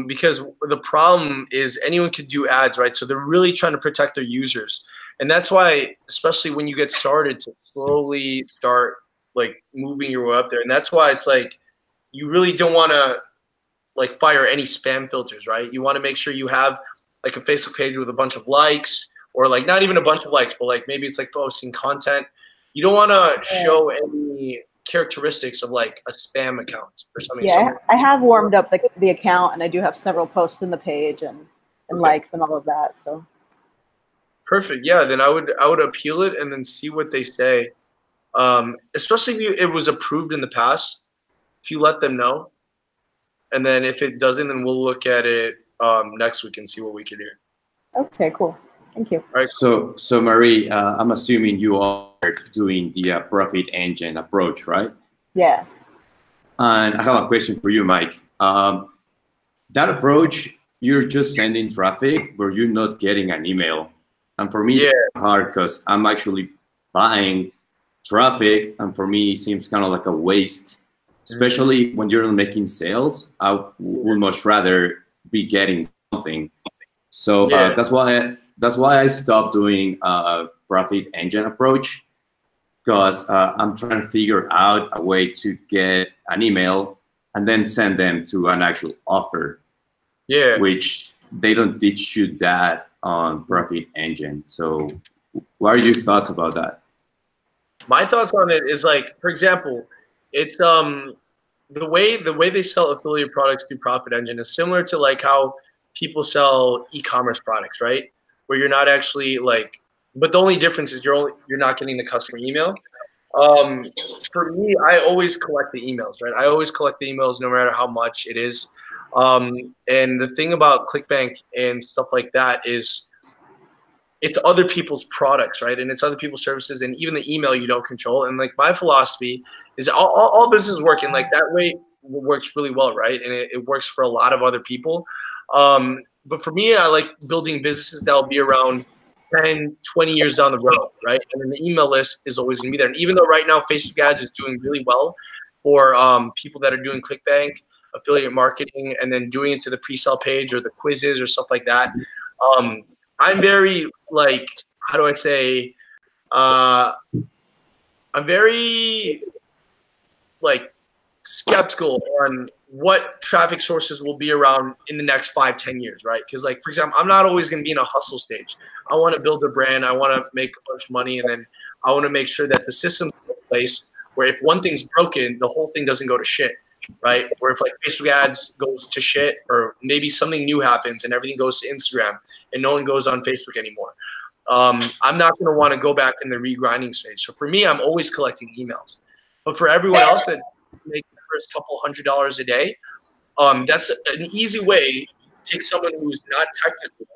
because the problem is anyone could do ads, right? So they're really trying to protect their users, and that's why, especially when you get started, to slowly start like moving your way up there, and that's why it's like you really don't want to like fire any spam filters, right? You want to make sure you have like a Facebook page with a bunch of likes, or like not even a bunch of likes, but like maybe it's like posting content. You don't want to show any characteristics of like a spam account or something. Yeah, I have warmed up the account, and I do have several posts in the page and likes and all of that. So perfect. Yeah, then I would appeal it and then see what they say. Especially if it was approved in the past. If you let them know, and then if it doesn't, then we'll look at it next week and see what we can do. Okay, cool. Thank you. All right. So Marie, I'm assuming you are doing the profit engine approach, right? Yeah. And I have a question for you, Mike. That approach, you're just sending traffic, but you're not getting an email. And for me, it's hard because I'm actually buying traffic, and for me, it seems kind of like a waste. Especially when you're making sales, I would much rather be getting something. So that's why I stopped doing profit engine approach, because I'm trying to figure out a way to get an email and then send them to an actual offer. Yeah. Which they don't teach you that on profit engine. So what are your thoughts about that? My thoughts on it is like, for example, it's the way they sell affiliate products through Profit Engine is similar to like how people sell e-commerce products, right? Where you're not actually like, but the only difference is you're not getting the customer email. For me, I always collect the emails, right? I always collect the emails no matter how much it is. And the thing about ClickBank and stuff like that is it's other people's products, right? And it's other people's services, and even the email you don't control. And like my philosophy is all business work, and like that way works really well, right? And it works for a lot of other people. But for me, I like building businesses that'll be around 10, 20 years down the road, right? And then the email list is always gonna be there. And even though right now Facebook ads is doing really well for people that are doing ClickBank, affiliate marketing, and then doing it to the pre-sale page or the quizzes or stuff like that, I'm very like, how do I say, I'm very like skeptical on what traffic sources will be around in the next 5-10 years, right? Because like, for example, I'm not always going to be in a hustle stage. I want to build a brand. I want to make a bunch of money, and then I want to make sure that the system's in place where if one thing's broken, the whole thing doesn't go to shit, right? Where if like Facebook ads goes to shit, or maybe something new happens and everything goes to Instagram and no one goes on Facebook anymore, I'm not going to want to go back in the regrinding stage. So for me, I'm always collecting emails. But for everyone else that make the first couple $100s a day, that's an easy way to take someone who's not technical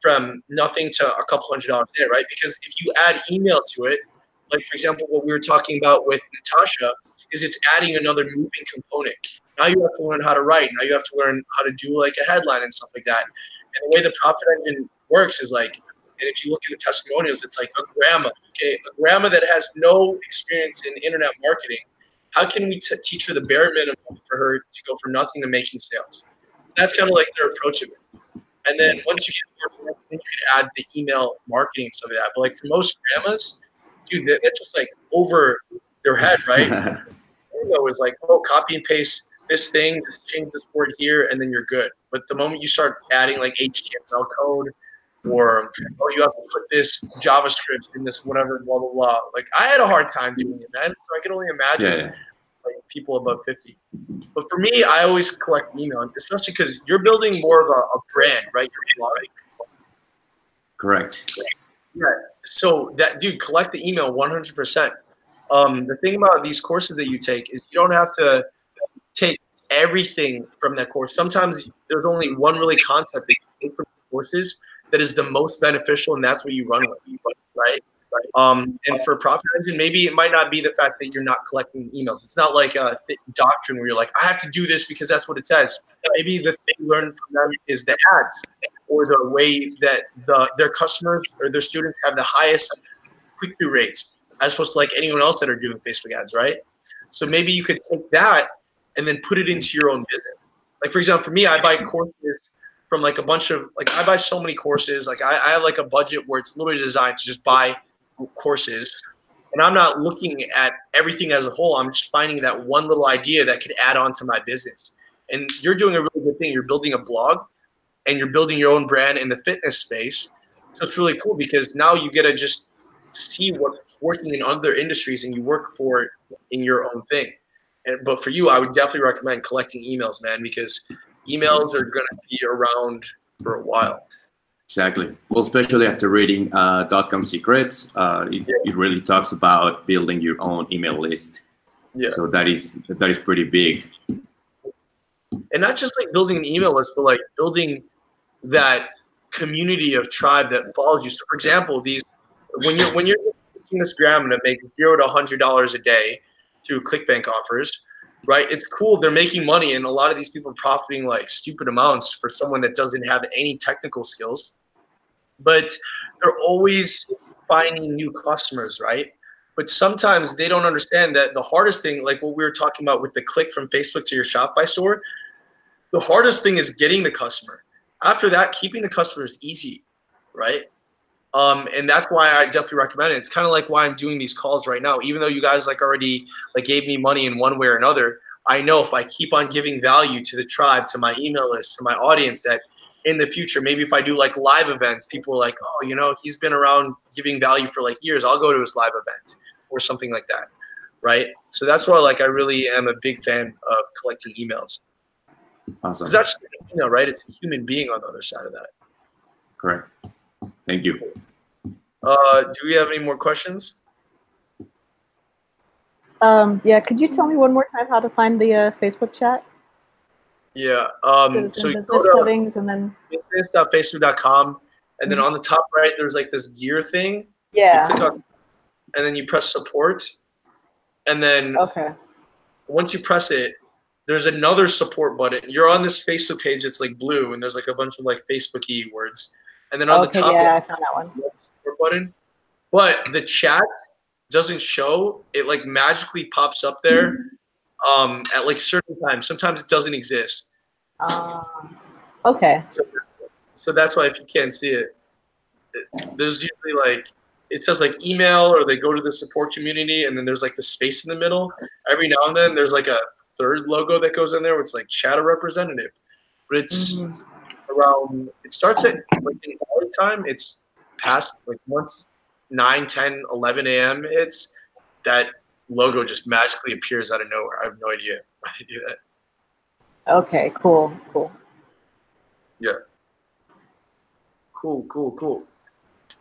from nothing to a couple $100s a day, right? Because if you add email to it, like for example, what we were talking about with Natasha, is it's adding another moving component. Now you have to learn how to write. Now you have to learn how to do like a headline and stuff like that. And the way the Profit Engine works is like, and if you look at the testimonials, it's like a grandma, okay? A grandma that has no experience in internet marketing. How can we teach her the bare minimum for her to go from nothing to making sales? That's kind of like their approach of it. And then once you get more, then you can add the email marketing and stuff like that. But like for most grandmas, dude, that's just like over their head, right? It was like, oh, copy and paste this thing, just change this word here, and then you're good. But the moment you start adding like HTML code, or oh, you have to put this JavaScript in this whatever, blah blah blah. Like I had a hard time doing it, man. So I can only imagine like people above 50. But for me, I always collect email, especially because you're building more of a brand, right? You're blog. Correct. Yeah. So that dude, collect the email 100%. The thing about these courses that you take is you don't have to take everything from that course. Sometimes there's only one really concept that you take from courses that is the most beneficial, and that's what you run with, right? And for Profit Engine, maybe it might not be the fact that you're not collecting emails. It's not like a doctrine where you're like, I have to do this because that's what it says. Maybe the thing you learn from them is the ads, or the way that their customers or their students have the highest click-through rates as opposed to like anyone else that are doing Facebook ads, right? So maybe you could take that and then put it into your own business. Like, for example, for me, I buy courses from like a bunch of, like, I buy so many courses. Like I have like a budget where it's literally designed to just buy courses, and I'm not looking at everything as a whole. I'm just finding that one little idea that could add on to my business. And you're doing a really good thing. You're building a blog and you're building your own brand in the fitness space. So it's really cool because now you get to just see what's working in other industries and you work for it in your own thing. But for you, I would definitely recommend collecting emails, man, because emails are going to be around for a while. Exactly. Well, especially after reading .com Secrets, it really talks about building your own email list. Yeah. So that is pretty big. And not just like building an email list, but like building that community of tribe that follows you. So, for example, when you're using this gram to make $0 to $100 a day through ClickBank offers, right? It's cool. They're making money, and a lot of these people are profiting like stupid amounts for someone that doesn't have any technical skills. But they're always finding new customers, right? But sometimes they don't understand that the hardest thing, like what we were talking about with the click from Facebook to your Shopify store, the hardest thing is getting the customer. After that, keeping the customer is easy, right? And that's why I definitely recommend it. It's kind of like why I'm doing these calls right now. Even though you guys like already like gave me money in one way or another, I know if I keep on giving value to the tribe, to my email list, to my audience, that in the future, maybe if I do like live events, people are like, oh, you know, he's been around giving value for like years. I'll go to his live event or something like that, right? So that's why like I really am a big fan of collecting emails. Awesome. Because that's, you know, right? It's a human being on the other side of that. Correct. Thank you. Do we have any more questions? Yeah, could you tell me one more time how to find the Facebook chat? Yeah. So business settings and then business.facebook.com, and then on the top right, there's like this gear thing. Yeah. You click on, and then you press support, and then once you press it, there's another support button. You're on this Facebook page. It's like blue, and there's like a bunch of like Facebook-y words. And then on the top, I found that one. Support button. But the chat doesn't show. It like magically pops up there at like certain times. Sometimes it doesn't exist. Okay. So that's why if you can't see it, there's usually like, it says like email, or they go to the support community, and then there's like the space in the middle. Every now and then there's like a third logo that goes in there where it's like chat a representative. But it's around, it starts at like in our time, it's past like once 9, 10, 11 a.m. hits, that logo just magically appears out of nowhere. I have no idea why they do that. Okay, cool. Yeah. Cool.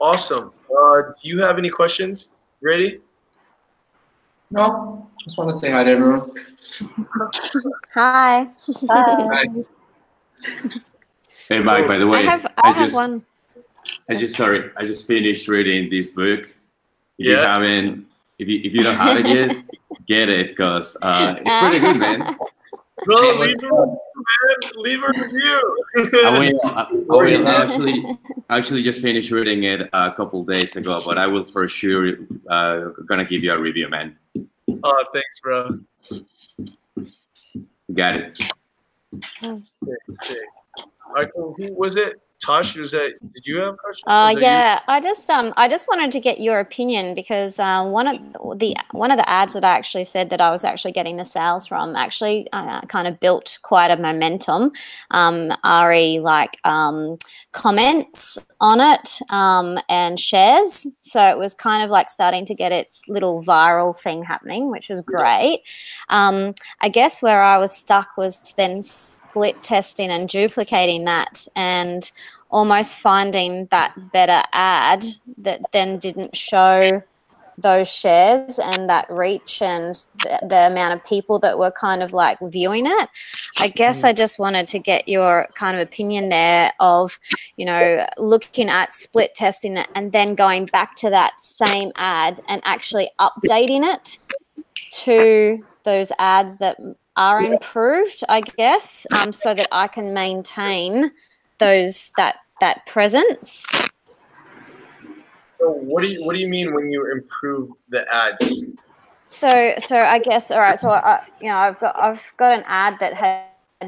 Awesome. Do you have any questions? Ready? No, just want to say hi to everyone. Hi. Hi. Hey, Mike, by the way, I have one. I just finished reading this book. If you don't have it yet, get it, because it's pretty good, man. Bro, leave a review. I will actually just finished reading it a couple days ago, but I will for sure gonna give you a review, man. Oh, thanks, bro. Got it. Sick. All right, cool. Who was it? Tosh, did you have a question? Yeah, I just wanted to get your opinion, because one of the ads that I actually said that I was actually getting the sales from actually kind of built quite a momentum. Comments on it and shares, so it was kind of like starting to get its little viral thing happening, which was great. I guess where I was stuck was then split testing and duplicating that, and almost finding that better ad that then didn't show those shares and that reach and the amount of people that were kind of like viewing it. I guess I just wanted to get your kind of opinion there of, you know, looking at split testing it and then going back to that same ad and actually updating it to those ads that are improved, I guess, so that I can maintain that presence. So what do you mean when you improve the ads? So I guess, all right. So you know, I've got an ad that had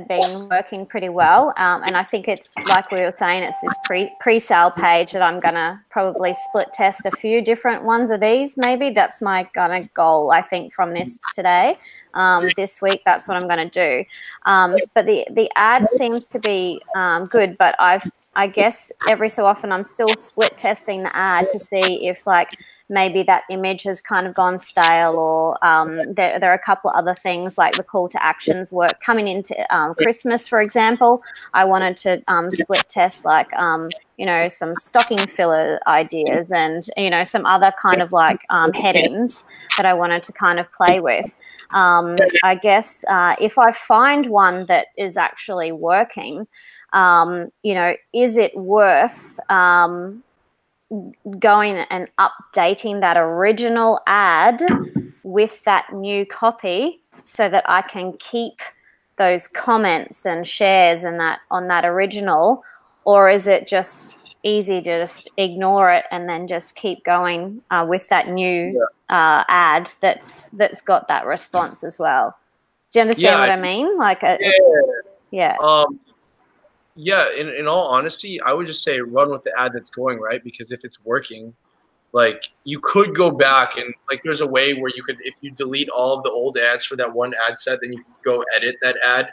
been working pretty well, and I think it's like we were saying, it's this pre-sale page that I'm gonna probably split test a few different ones of these. Maybe that's my kind of goal. I think from this today, this week, that's what I'm gonna do. But the ad seems to be good, but I guess every so often I'm still split testing the ad to see if like maybe that image has kind of gone stale, or there are a couple of other things like the call to actions work coming into Christmas, for example. I wanted to split test like you know, some stocking filler ideas and, you know, some other kind of like headings that I wanted to kind of play with. I guess if I find one that is actually working, you know, is it worth going and updating that original ad with that new copy so that I can keep those comments and shares and that on that original? Or is it just easy to just ignore it and then just keep going with that new ad that's got that response as well? Do you understand what I mean? Like, yeah, in all honesty, I would just say run with the ad that's going, right? Because if it's working, like you could go back and like there's a way where you could, if you delete all of the old ads for that one ad set, then you can go edit that ad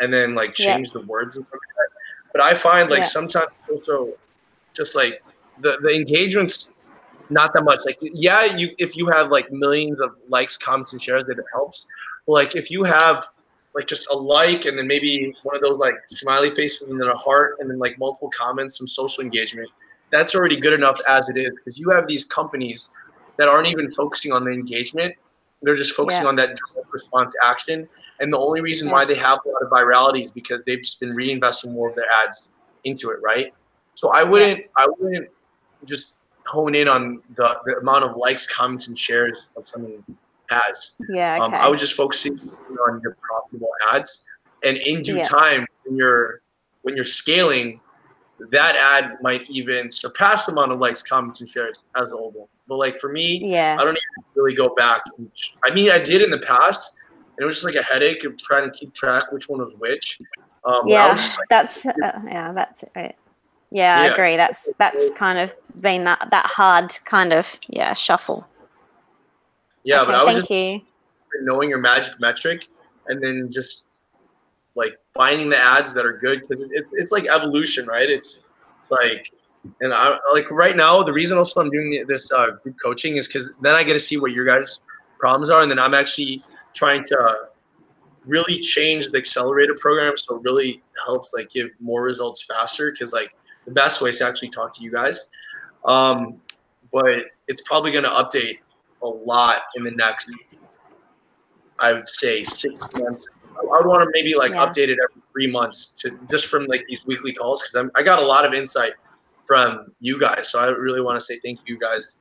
and then like change the words and stuff like that. But I find like sometimes also just like the engagement's not that much. Like, yeah, if you have like millions of likes, comments, and shares, that it helps. But like if you have like just a like and then maybe one of those like smiley faces and then a heart and then like multiple comments, some social engagement, that's already good enough as it is, because you have these companies that aren't even focusing on the engagement. They're just focusing on that direct response action. And the only reason why they have a lot of virality is because they've just been reinvesting more of their ads into it, right? So I wouldn't just hone in on the amount of likes, comments, and shares of someone has. I was just focusing on your profitable ads, and in due time, when you're scaling, that ad might even surpass the amount of likes, comments, and shares as the old one. But like for me, I don't even really go back. I mean, I did in the past, and it was just like a headache of trying to keep track which one was which. That's it. Yeah, I agree. That's kind of been that hard kind of shuffle. Yeah, but I was just knowing your magic metric, and then just like finding the ads that are good, because it's like evolution, right? It's like, and I like right now the reason also I'm doing this group coaching is because then I get to see what your guys' problems are, and then I'm actually trying to really change the Accelerator program so it really helps like give more results faster, because like the best way is to actually talk to you guys. But it's probably going to update a lot in the next, I would say, 6 months. I would want to maybe like update it every 3 months to just from like these weekly calls, because I got a lot of insight from you guys. So I really want to say thank you guys.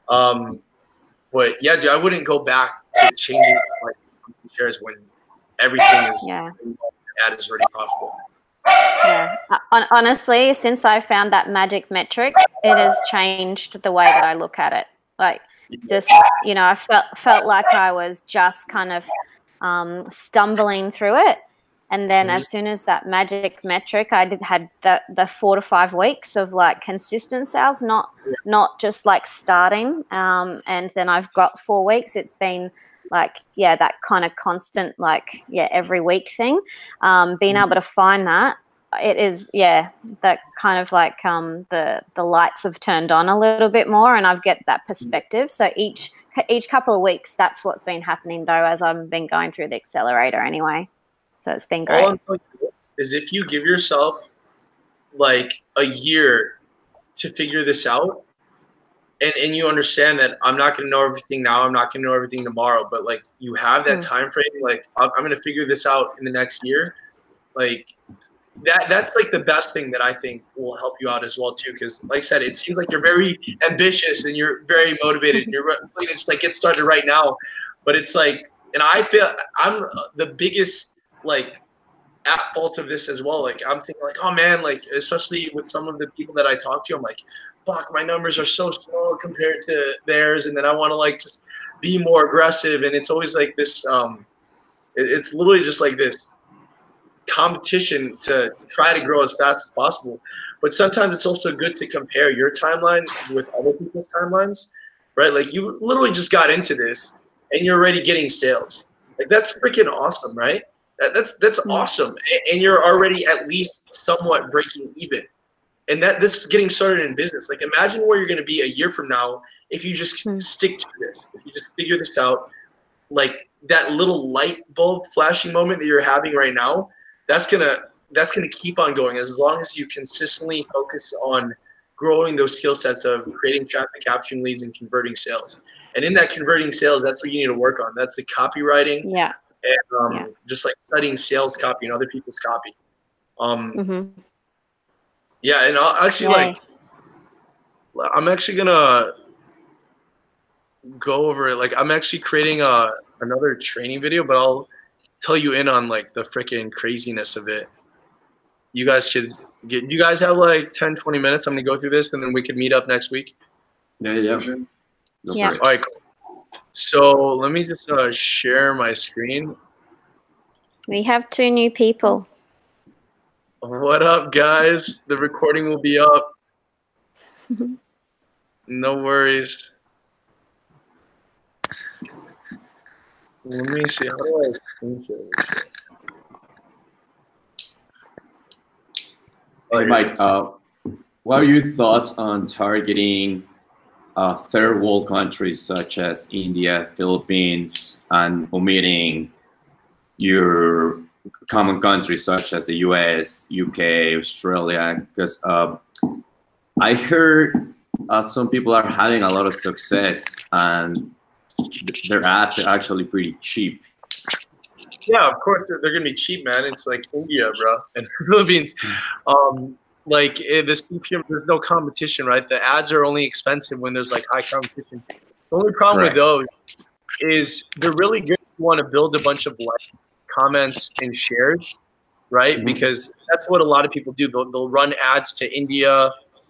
But yeah, dude, I wouldn't go back to changing like shares when everything is ad is already profitable. Yeah, honestly, since I found that magic metric, it has changed the way that I look at it. Like, just, you know, I felt like I was just kind of stumbling through it, and then as soon as that magic metric, I had the 4 to 5 weeks of like consistent sales, not just like starting, and then I've got 4 weeks. It's been like that kind of constant like every week thing. Being able to find that, it is that kind of like the lights have turned on a little bit more, and I've get that perspective. So each couple of weeks, that's what's been happening though, as I've been going through the Accelerator anyway. So it's been great. All I'm telling you is if you give yourself like a year to figure this out, and you understand that I'm not going to know everything now. I'm not going to know everything tomorrow. But like you have that time frame. Like I'm going to figure this out in the next year. Like that's like the best thing that I think will help you out as well too. Because like I said, it seems like you're very ambitious and you're very motivated. And you're ready to just like get started right now. But it's like, and I feel I'm the biggest like at fault of this as well. Like I'm thinking like, oh man, like especially with some of the people that I talk to, I'm like, fuck, my numbers are so small compared to theirs, and then I want to like just be more aggressive, and it's always like this. It's literally just like this competition to try to grow as fast as possible. But sometimes it's also good to compare your timeline with other people's timelines, right? Like you literally just got into this, and you're already getting sales. Like that's freaking awesome, right? That's awesome, and you're already at least somewhat breaking even. And this is getting started in business. Like imagine where you're going to be a year from now if you just stick to this, if you just figure this out. Like that little light bulb flashing moment that you're having right now, that's gonna keep on going as long as you consistently focus on growing those skill sets of creating traffic, capturing leads, and converting sales. And in that converting sales, that's what you need to work on. That's the copywriting. Yeah. And just like studying sales copy and other people's copy. Yeah, and I'll actually I'm actually gonna go over it. Like I'm actually creating another training video, but I'll tell you in on like the freaking craziness of it. You guys should get. You guys have like 10, 20 minutes. I'm gonna go through this, and then we could meet up next week. Yeah. All right, cool. So let me just share my screen. We have 2 new people. What up, guys? The recording will be up. No worries. Let me see. How do I screen share this? Hey, Mike, what are your thoughts on targeting third world countries such as India, Philippines, and omitting your common countries such as the US, UK, Australia? Because I heard some people are having a lot of success and their ads are actually pretty cheap. Yeah, of course they're gonna be cheap, man. It's like India, bro, and Philippines. Like this CPM, there's no competition, right? The ads are only expensive when there's like high competition. The only problem with those is they're really good if you want to build a bunch of likes, comments, and shares, right? Because that's what a lot of people do. They'll run ads to India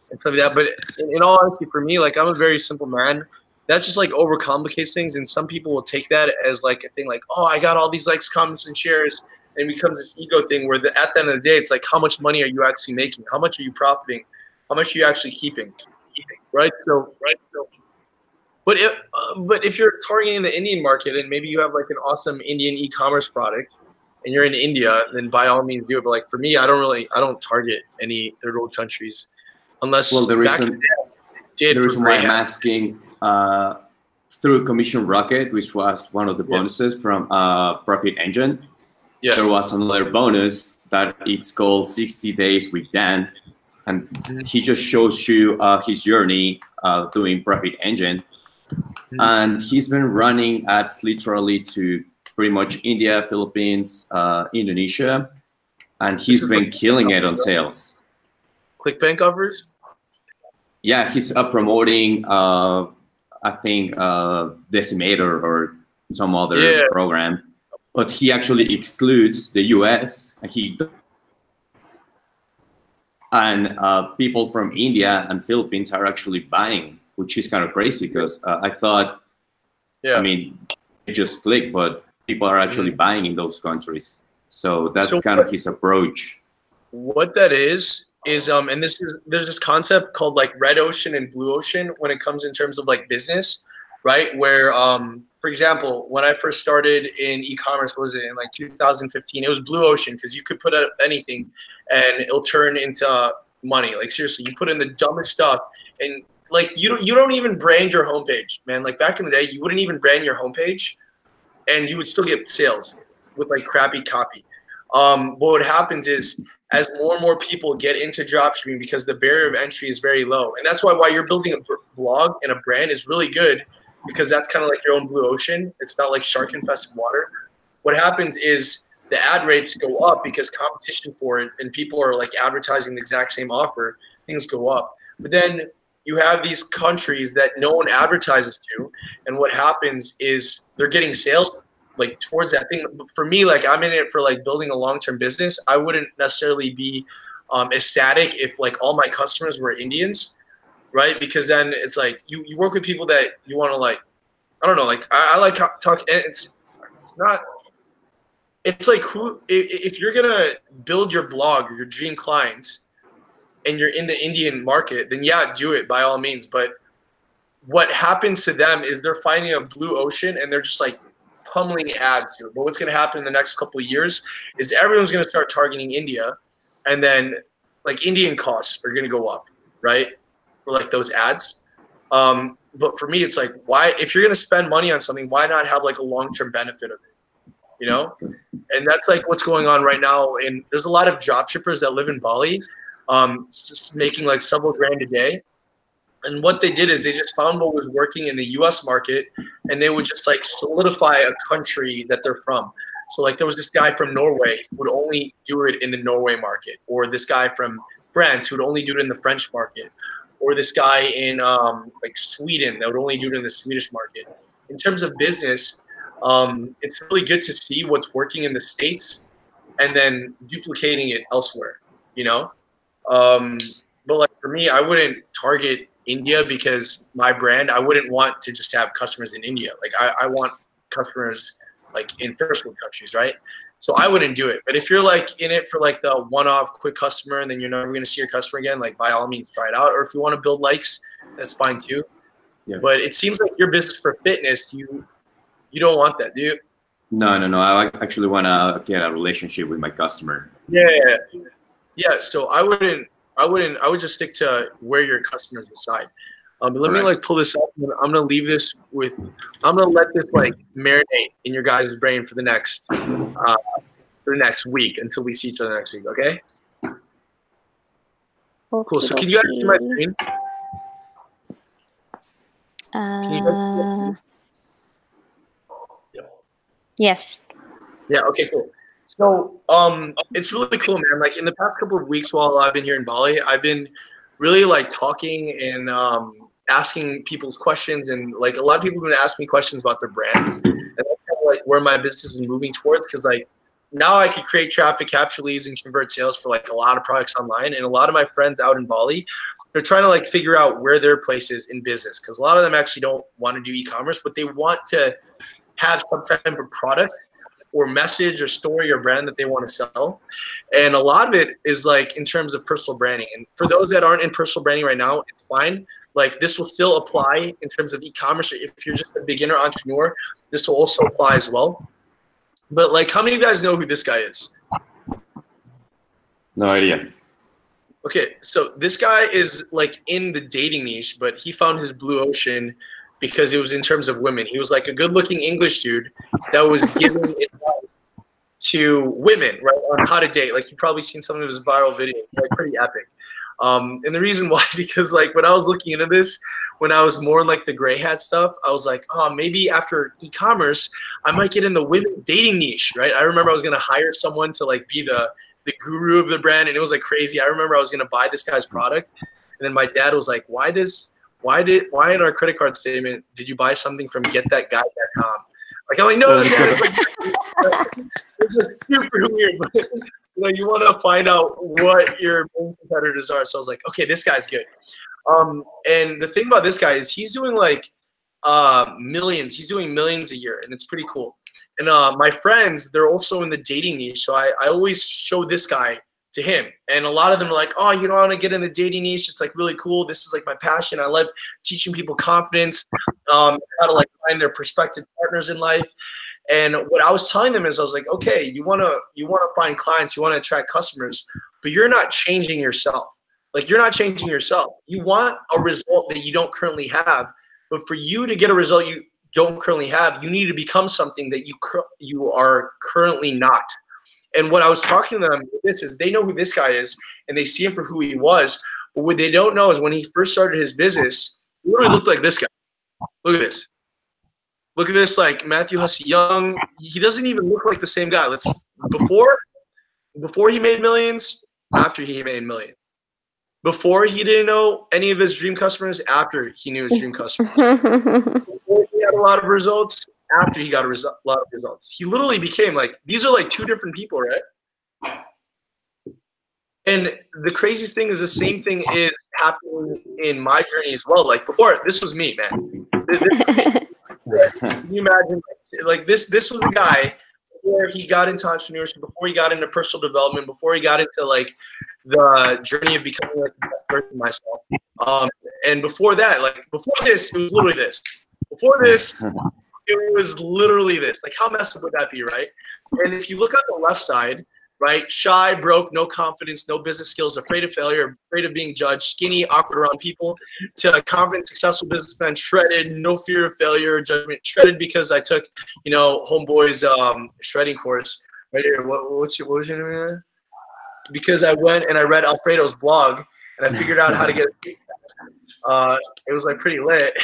and stuff like that. But in all honesty, for me, like I'm a very simple man. That just like overcomplicates things, and some people will take that as like a thing, like, oh, I got all these likes, comments, and shares, and it becomes this ego thing where at the end of the day, it's like, how much money are you actually making? How much are you profiting? How much are you actually keeping? Right. So, but if you're targeting the Indian market and maybe you have like an awesome Indian e-commerce product and you're in India, then by all means do it. But like for me, I don't target any third world countries unless the reason why I'm asking. Through Commission Rocket, which was one of the bonuses from Profit Engine, there was another bonus that it's called 60 Days with Dan, and he just shows you his journey doing Profit Engine, and he's been running ads literally to pretty much India, Philippines, Indonesia, and he's been killing it on sales. ClickBank offers? Yeah, he's promoting I think Decimator or some other program, but he actually excludes the US, and people from India and Philippines are actually buying, which is kind of crazy because I thought, I mean, they just click, but people are actually buying in those countries. So that's kind of his approach. What that is and there's this concept called like red ocean and blue ocean when it comes in terms of like business, right? Where for example, when I first started in e-commerce, what was it, in like 2015, it was blue ocean because you could put up anything and it'll turn into money. Like seriously, you put in the dumbest stuff and like you don't even brand your homepage, man. Like back in the day, you wouldn't even brand your homepage and you would still get sales with like crappy copy. But what happens is, as more and more people get into dropshipping, because the barrier of entry is very low, and that's why you're building blog and a brand is really good because that's kind of like your own blue ocean. It's not like shark infested water. What happens is the ad rates go up because competition for it and people are like advertising the exact same offer, things go up. But then you have these countries that no one advertises to, and what happens is they're getting sales like towards that thing. For me, like I'm in it for like building a long-term business. I wouldn't necessarily be ecstatic if like all my customers were Indians, right? Because then it's like you work with people that you want to like, I don't know, like I like talk. It's not. It's like who if you're gonna build your blog or your dream clients and you're in the Indian market, then yeah, do it by all means. But what happens to them is they're finding a blue ocean and they're just like pummeling ads to it. But what's going to happen in the next couple of years is everyone's going to start targeting India, and then like Indian costs are going to go up, right? For like those ads. But for me, it's like, why, if you're going to spend money on something, why not have like a long-term benefit of it, you know? And that's like what's going on right now. And there's a lot of job shippers that live in Bali, just making like several grand a day. And what they did is they just found what was working in the US market, and they would just like solidify a country that they're from. So like there was this guy from Norway who would only do it in the Norway market, or this guy from France who would only do it in the French market, or this guy in like Sweden that would only do it in the Swedish market. In terms of business, it's really good to see what's working in the States and then duplicating it elsewhere, you know? But like for me, I wouldn't target India because my brand, I wouldn't want to just have customers in India. Like I want customers like in first world countries, right? So I wouldn't do it. But if you're like in it for like the one-off quick customer and then you're never going to see your customer again, like by all means try it out. Or if you want to build likes, that's fine too. Yeah. But it seems like your business for fitness, you don't want that, do you? No. I actually want to get a relationship with my customer. Yeah. So I would just stick to where your customers reside. But let me like pull this up. I'm gonna leave this with. I'm gonna let this like marinate in your guys' brain for the next week until we see each other next week. Okay. Cool. So can you guys see my screen? Yes. Yeah. Okay. Cool. So it's really cool, man. Like in the past couple of weeks while I've been here in Bali, I've been really like talking and asking people's questions, and like a lot of people have been asking me questions about their brands, and that's kind of like where my business is moving towards, because like now I could create traffic, capture leads, and convert sales for like a lot of products online. And a lot of my friends out in Bali, they're trying to like figure out where their place is in business, because a lot of them actually don't want to do e-commerce, but they want to have some type of product or message or story or brand that they want to sell. And a lot of it is like in terms of personal branding. And for those that aren't in personal branding right now, it's fine. Like this will still apply in terms of e-commerce. If you're just a beginner entrepreneur, this will also apply as well. But like, how many of you guys know who this guy is? No idea. Okay, so this guy is like in the dating niche, but he found his blue ocean because it was in terms of women. He was like a good-looking English dude that was giving advice to women, right, on how to date. Like you've probably seen some of his viral videos, like pretty epic. And the reason why, because like when I was looking into this, when I was more in like the gray hat stuff, I was like, oh, maybe after e-commerce, I might get in the women's dating niche, right? I remember I was gonna hire someone to like be the guru of the brand, and it was like crazy. I remember I was gonna buy this guy's product, and then my dad was like, why in our credit card statement did you buy something from getthatguy.com? Like I'm like, no, Dad, it's like super weird. But you know, you want to find out what your main competitors are. So I was like, okay, this guy's good. And the thing about this guy is he's doing like millions. He's doing millions a year, and it's pretty cool. And my friends, they're also in the dating niche, so I always show this guy to him. And a lot of them are like, oh, you don't want to get in the dating niche. It's like really cool. This is like my passion. I love teaching people confidence, how to like find their prospective partners in life. And what I was telling them is I was like, okay, you want to find clients, you want to attract customers, but you're not changing yourself. Like you're not changing yourself. You want a result that you don't currently have, but for you to get a result you don't currently have, you need to become something that you are currently not. And what I was talking to them with this is they know who this guy is and they see him for who he was. But what they don't know is when he first started his business, He literally looked like this guy. Look at this. Look at this, like Matthew Hussey Young. He doesn't even look like the same guy. Before he made millions, after he made millions. Before he didn't know any of his dream customers, after he knew his dream customers. Before he had a lot of results, after he got a lot of results. He literally became like, these are like two different people, right? And the craziest thing is the same thing is happening in my journey as well. Like before, this was me, man. Can you imagine, like this was the guy before he got into entrepreneurship, before he got into personal development, before he got into like the journey of becoming like the best version of myself. And before that, like before this, it was literally this. Before this, it was literally this. Like how messed up would that be, right? And if you look on the left side, right, shy, broke, no confidence, no business skills, afraid of failure, afraid of being judged, skinny, awkward around people, to a confident, successful businessman, shredded, no fear of failure or judgment, shredded because I took, you know, homeboy's shredding course right here. What was your name again? Because I went and I read Alfredo's blog and I figured out how to get it. It was like pretty lit.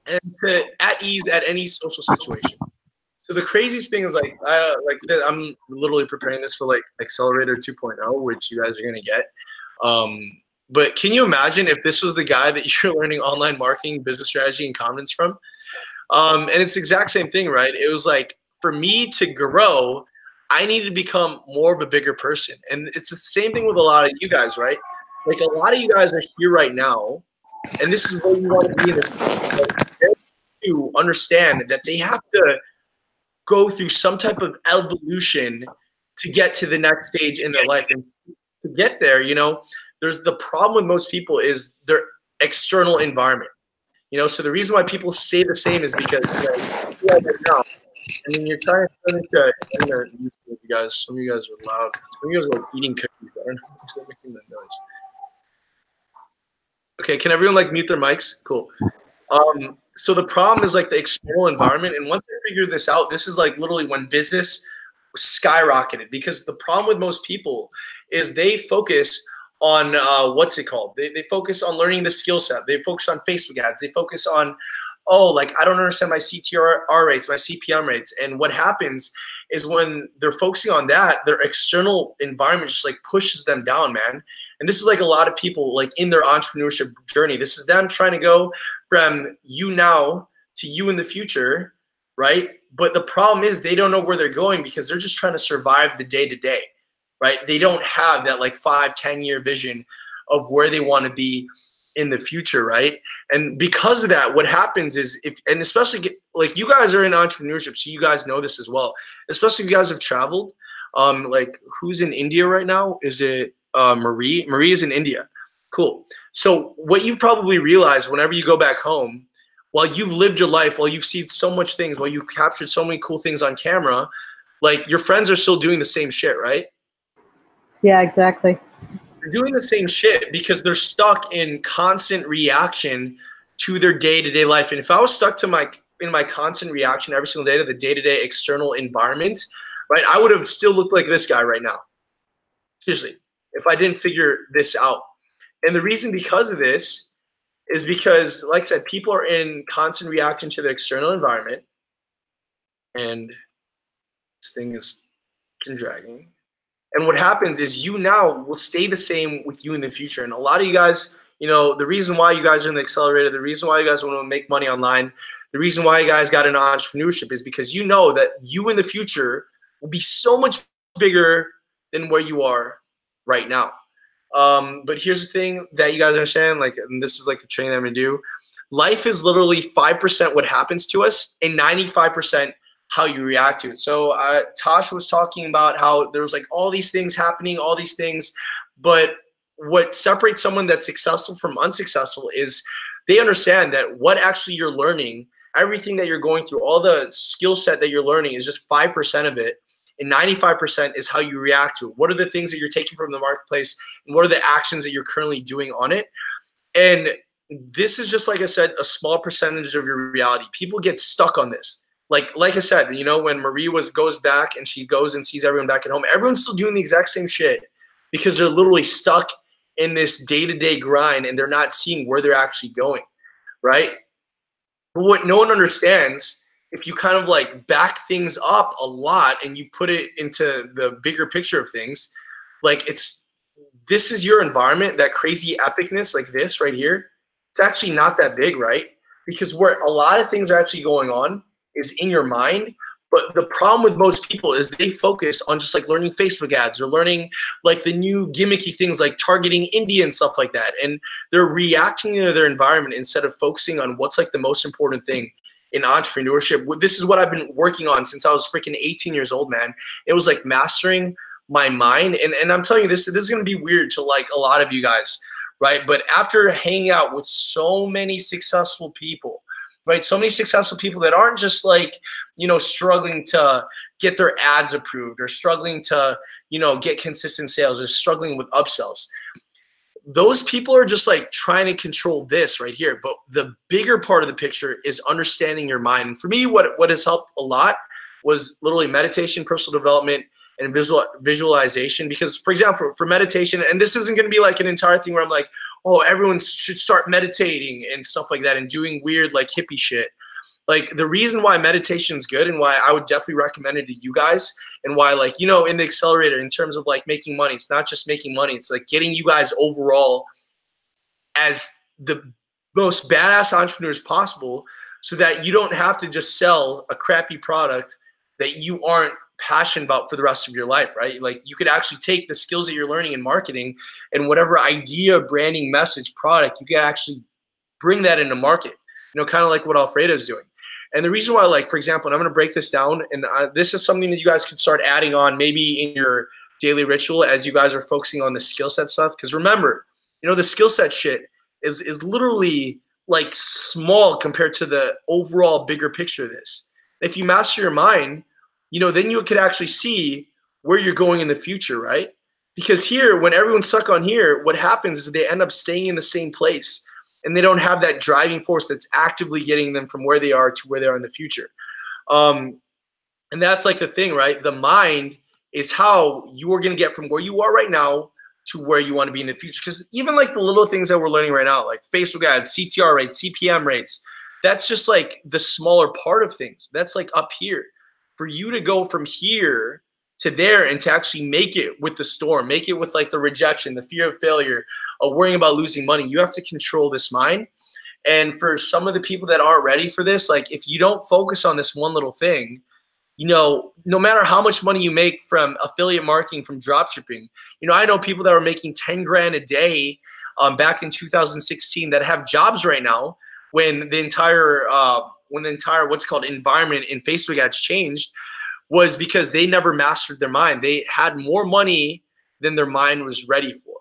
And at ease at any social situation. So the craziest thing is like I'm literally preparing this for like Accelerator 2.0, which you guys are gonna get. But can you imagine if this was the guy that you're learning online marketing, business strategy, and confidence from? And it's the exact same thing, right? It was like for me to grow, I needed to become more of a bigger person. And it's the same thing with a lot of you guys, right? Like a lot of you guys are here right now, and this is where you want to be in the to understand that they have to go through some type of evolution to get to the next stage in their life. And to get there, you know, there's the problem with most people is their external environment. You know, so the reason why people stay the same is because you know, now, and then you're trying to turn into, I'm gonna use you guys. Some of you guys are loud. Some of you guys are like eating cookies. I don't know who's making that noise. Okay, can everyone like mute their mics? Cool. So the problem is like the external environment. And once I figured this out, this is like literally when business skyrocketed, because the problem with most people is they focus on what's it called? They focus on learning the skill set. They focus on Facebook ads. They focus on, oh, like I don't understand my CTR rates, my CPM rates. And what happens is when they're focusing on that, their external environment just like pushes them down, man. And this is like a lot of people like in their entrepreneurship journey. This is them trying to go from you now to you in the future, right? But the problem is they don't know where they're going because they're just trying to survive the day to day, right? They don't have that like 5-10 year vision of where they want to be in the future, right? And because of that, what happens is and especially like you guys are in entrepreneurship, so you guys know this as well, especially if you guys have traveled. Like who's in India right now? Is it Marie? Marie is in India. Cool. So what you probably realize whenever you go back home, while you've lived your life, while you've seen so much things, while you captured so many cool things on camera, like your friends are still doing the same shit, right? Yeah, exactly. They're doing the same shit because they're stuck in constant reaction to their day-to-day life. And if I was stuck in my constant reaction every single day to the day-to-day external environment, right, I would have still looked like this guy right now. Seriously, if I didn't figure this out. And the reason because of this is because, like I said, people are in constant reaction to the external environment. And this thing is dragging. And what happens is you now will stay the same with you in the future. And a lot of you guys, you know, the reason why you guys are in the Accelerator, the reason why you guys want to make money online, the reason why you guys got into entrepreneurship is because you know that you in the future will be so much bigger than where you are right now. But here's the thing that you guys understand, like, and this is like the training that I'm gonna do. Life is literally 5% what happens to us and 95% how you react to it. So Tosh was talking about how there was like all these things happening, all these things, but what separates someone that's successful from unsuccessful is they understand that what actually you're learning, everything that you're going through, all the skill set that you're learning is just 5% of it. And 95% is how you react to it. What are the things that you're taking from the marketplace and what are the actions that you're currently doing on it? And this is just, like I said, a small percentage of your reality. People get stuck on this. Like I said, you know, when Marie goes back and she goes and sees everyone back at home, everyone's still doing the exact same shit because they're literally stuck in this day-to-day grind and they're not seeing where they're actually going, right? But what no one understands, if you kind of like back things up a lot and you put it into the bigger picture of things, like this is your environment, that crazy epicness like this right here, it's actually not that big, right? Because where a lot of things are actually going on is in your mind. But the problem with most people is they focus on just like learning Facebook ads or learning like the new gimmicky things like targeting India and stuff like that. And they're reacting to their environment instead of focusing on what's like the most important thing in entrepreneurship. This is what I've been working on since I was freaking 18 years old, man. It was like mastering my mind. And I'm telling you, this is going to be weird to like a lot of you guys, right? But after hanging out with so many successful people, right? So many successful people that aren't just like, you know, struggling to get their ads approved or struggling to, you know, get consistent sales or struggling with upsells. Those people are just like trying to control this right here. But the bigger part of the picture is understanding your mind. And for me, what has helped a lot was literally meditation, personal development, and visualization. Because, for example, for meditation, and this isn't going to be like an entire thing where I'm like, oh, everyone should start meditating and stuff like that and doing weird like hippie shit. Like the reason why meditation is good and why I would definitely recommend it to you guys and why, like, you know, in the accelerator in terms of like making money, it's not just making money. It's like getting you guys overall as the most badass entrepreneurs possible so that you don't have to just sell a crappy product that you aren't passionate about for the rest of your life, right? Like you could actually take the skills that you're learning in marketing and whatever idea, branding, message, product, you can actually bring that into market, you know, kind of like what Alfredo's doing. And the reason why, like, for example, and I'm going to break this down, and this is something that you guys could start adding on maybe in your daily ritual as you guys are focusing on the skill set stuff. Because remember, you know, the skill set shit is literally like small compared to the overall bigger picture of this. If you master your mind, you know, then you could actually see where you're going in the future, right? Because here, when everyone's stuck on here, what happens is they end up staying in the same place and they don't have that driving force that's actively getting them from where they are to where they are in the future. And that's like the thing, right? The mind is how you are going to get from where you are right now to where you want to be in the future. Because even like the little things that we're learning right now, like Facebook ads, CTR rates, CPM rates, that's just like the smaller part of things. That's like up here. For you to go from here to there and to actually make it with the storm, make it with like the rejection, the fear of failure, worrying about losing money, you have to control this mind. And for some of the people that aren't ready for this, like if you don't focus on this one little thing, you know, no matter how much money you make from affiliate marketing, from dropshipping, you know, I know people that were making 10 grand a day back in 2016 that have jobs right now when the entire what's called environment in Facebook ads changed, was because they never mastered their mind. They had more money than their mind was ready for.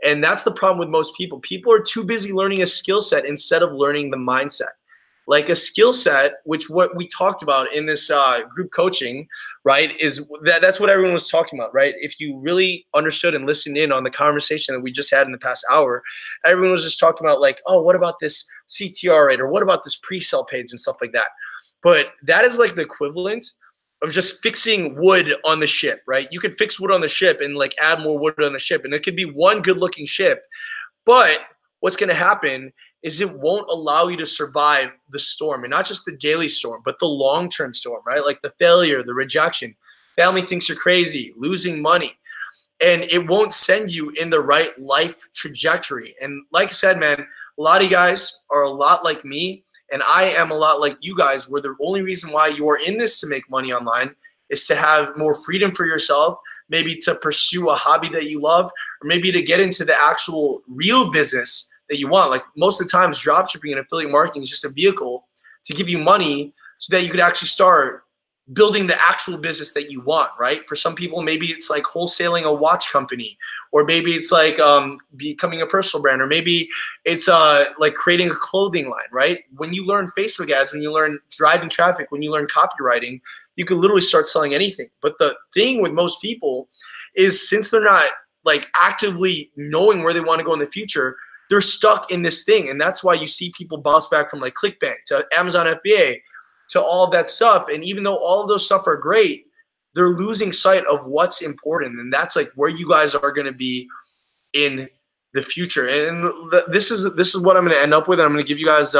And that's the problem with most people. People are too busy learning a skill set instead of learning the mindset. Like a skill set, which what we talked about in this group coaching, right, is that's what everyone was talking about, right? If you really understood and listened in on the conversation that we just had in the past hour, everyone was just talking about like, oh, what about this CTR rate, or what about this pre-sale page and stuff like that. But that is like the equivalent of just fixing wood on the ship, right? You could fix wood on the ship and like add more wood on the ship, and it could be one good looking ship. But what's going to happen is it won't allow you to survive the storm, and not just the daily storm, but the long-term storm, right? Like the failure, the rejection, family thinks you're crazy, losing money, and it won't send you in the right life trajectory. And like I said, man, a lot of you guys are a lot like me, and I am a lot like you guys, where the only reason why you are in this to make money online is to have more freedom for yourself, maybe to pursue a hobby that you love, or maybe to get into the actual real business that you want. Like most of the times, dropshipping and affiliate marketing is just a vehicle to give you money so that you could actually start building the actual business that you want, right? For some people, maybe it's like wholesaling a watch company, or maybe it's like becoming a personal brand, or maybe it's like creating a clothing line, right? When you learn Facebook ads, when you learn driving traffic, when you learn copywriting, you can literally start selling anything. But the thing with most people is, since they're not like actively knowing where they want to go in the future, they're stuck in this thing. And that's why you see people bounce back from like ClickBank to Amazon FBA to all of that stuff. And even though all of those stuff are great, they're losing sight of what's important. And that's like where you guys are going to be in the future. And this is what I'm going to end up with. I'm going to give you guys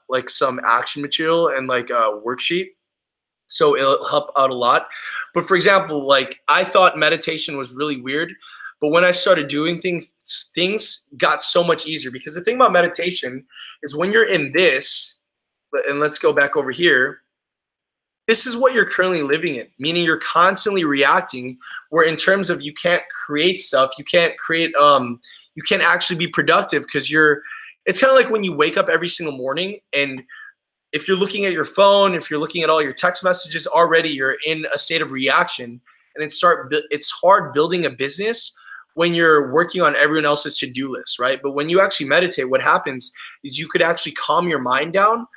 like some action material and like a worksheet, so it'll help out a lot. But for example, like I thought meditation was really weird, but when I started doing things got so much easier. Because the thing about meditation is when you're in this, and let's go back over here, this is what you're currently living in, meaning you're constantly reacting, where in terms of you can't create stuff, you can't create, you can't actually be productive, because it's kind of like when you wake up every single morning, and if you're looking at your phone, if you're looking at all your text messages, already you're in a state of reaction, and it's hard building a business when you're working on everyone else's to-do list, right? But when you actually meditate, what happens is you could actually calm your mind down.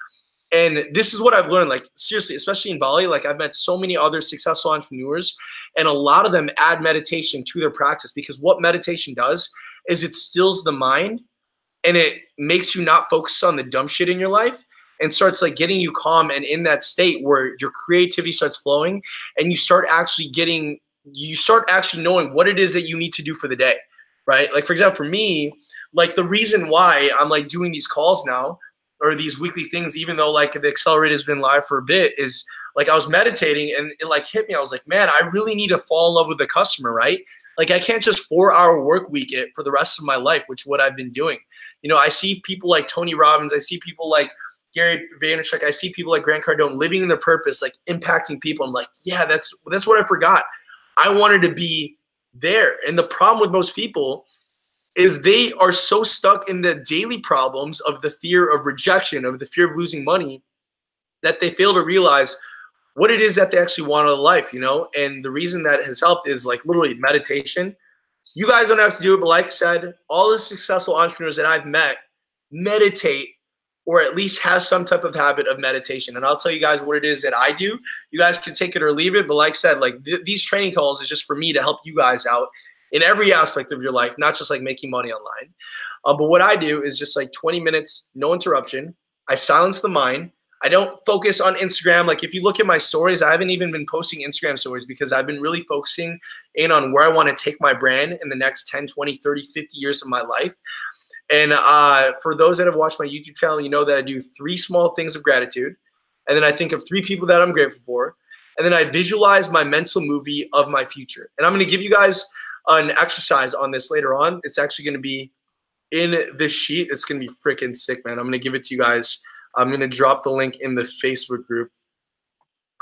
And this is what I've learned, like seriously, especially in Bali, like I've met so many other successful entrepreneurs, and a lot of them add meditation to their practice, because what meditation does is it stills the mind, and it makes you not focus on the dumb shit in your life, and starts like getting you calm and in that state where your creativity starts flowing, and you start actually knowing what it is that you need to do for the day, right? Like for example, for me, like the reason why I'm like doing these calls now, or these weekly things, even though like the Accelerator has been live for a bit, is like I was meditating and it like hit me. I was like, man, I really need to fall in love with the customer, right? Like I can't just 4-hour work week it for the rest of my life, which is what I've been doing. You know, I see people like Tony Robbins, I see people like Gary Vaynerchuk, I see people like Grant Cardone living in their purpose, like impacting people. I'm like, yeah, that's what I forgot. I wanted to be there. And the problem with most people is they are so stuck in the daily problems of the fear of rejection, of the fear of losing money, that they fail to realize what it is that they actually want out of life, you know? And the reason that has helped is like literally meditation. You guys don't have to do it, but like I said, all the successful entrepreneurs that I've met meditate, or at least have some type of habit of meditation. And I'll tell you guys what it is that I do. You guys can take it or leave it, but like I said, like these training calls is just for me to help you guys out in every aspect of your life, not just like making money online. But what I do is just like 20 minutes, no interruption. I silence the mind. I don't focus on Instagram. Like if you look at my stories, I haven't even been posting Instagram stories, because I've been really focusing in on where I want to take my brand in the next 10, 20, 30, 50 years of my life. And for those that have watched my YouTube channel, you know that I do 3 small things of gratitude. And then I think of 3 people that I'm grateful for. And then I visualize my mental movie of my future. And I'm going to give you guys an exercise on this later on. It's actually going to be in this sheet. It's going to be freaking sick, man. I'm going to give it to you guys. I'm going to drop the link in the Facebook group.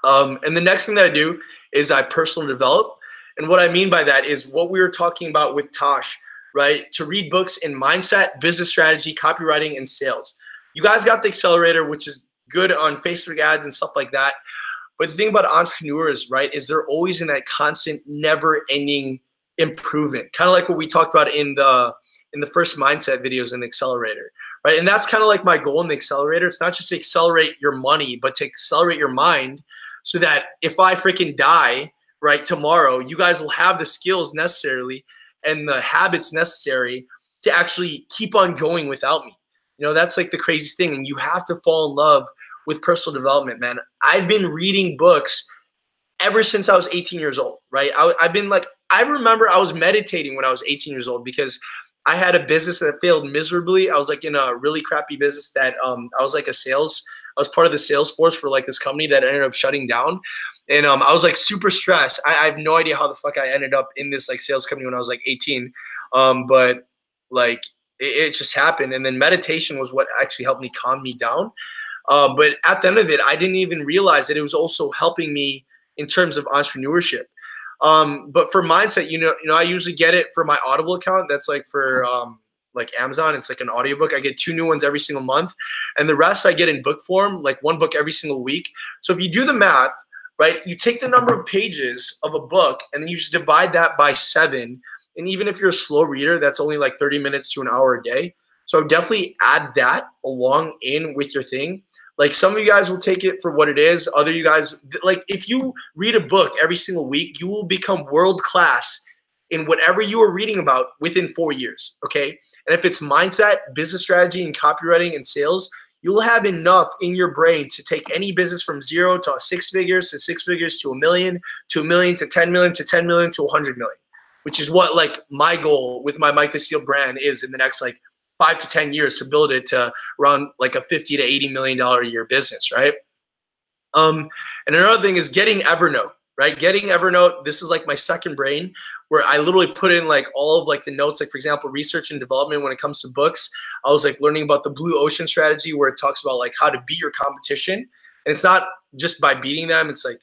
And the next thing that I do is I personal develop. And what I mean by that is what we were talking about with Tosh, right? To read books in mindset, business strategy, copywriting, and sales. You guys got the Accelerator, which is good on Facebook ads and stuff like that. But the thing about entrepreneurs, right, is they're always in that constant, never-ending improvement, kind of like what we talked about in the first mindset videos in the Accelerator, right? And that's kind of like my goal in the Accelerator. It's not just to accelerate your money, but to accelerate your mind, so that if I freaking die, right, tomorrow, you guys will have the skills necessarily and the habits necessary to actually keep on going without me. You know, that's like the craziest thing. And you have to fall in love with personal development, man. I've been reading books ever since I was 18 years old, right? I remember I was meditating when I was 18 years old, because I had a business that failed miserably. I was like in a really crappy business that I was part of the sales force for like this company that ended up shutting down. And I was like super stressed. I have no idea how the fuck I ended up in this like sales company when I was like 18. But like it just happened. And then meditation was what actually helped me calm me down. But at the end of it, I didn't even realize that it was also helping me in terms of entrepreneurship. But for mindset, you know, I usually get it for my Audible account. That's like for like Amazon. It's like an audiobook. I get 2 new ones every single month, and the rest I get in book form, like 1 book every single week. So if you do the math, right, you take the number of pages of a book and then you just divide that by 7. And even if you're a slow reader, that's only like 30 minutes to an hour a day. So definitely add that along in with your thing. Like some of you guys will take it for what it is. Other you guys, like if you read a book every single week, you will become world class in whatever you are reading about within 4 years, okay? And if it's mindset, business strategy, and copywriting and sales, you'll have enough in your brain to take any business from 0 to 6 figures, to 6 figures, to $1 million, to $1 million, to 10 million, to 10 million, to 100 million. which is what like my goal with my Mike Vestil brand is in the next like 5 to 10 years, to build it to around like a $50 to $80 million a year business, right? And another thing is getting Evernote, right? Getting Evernote, this is like my second brain, where I literally put in like all of like the notes, like for example, research and development when it comes to books. I was like learning about the blue ocean strategy, where it talks about like how to beat your competition. And it's not just by beating them. It's like,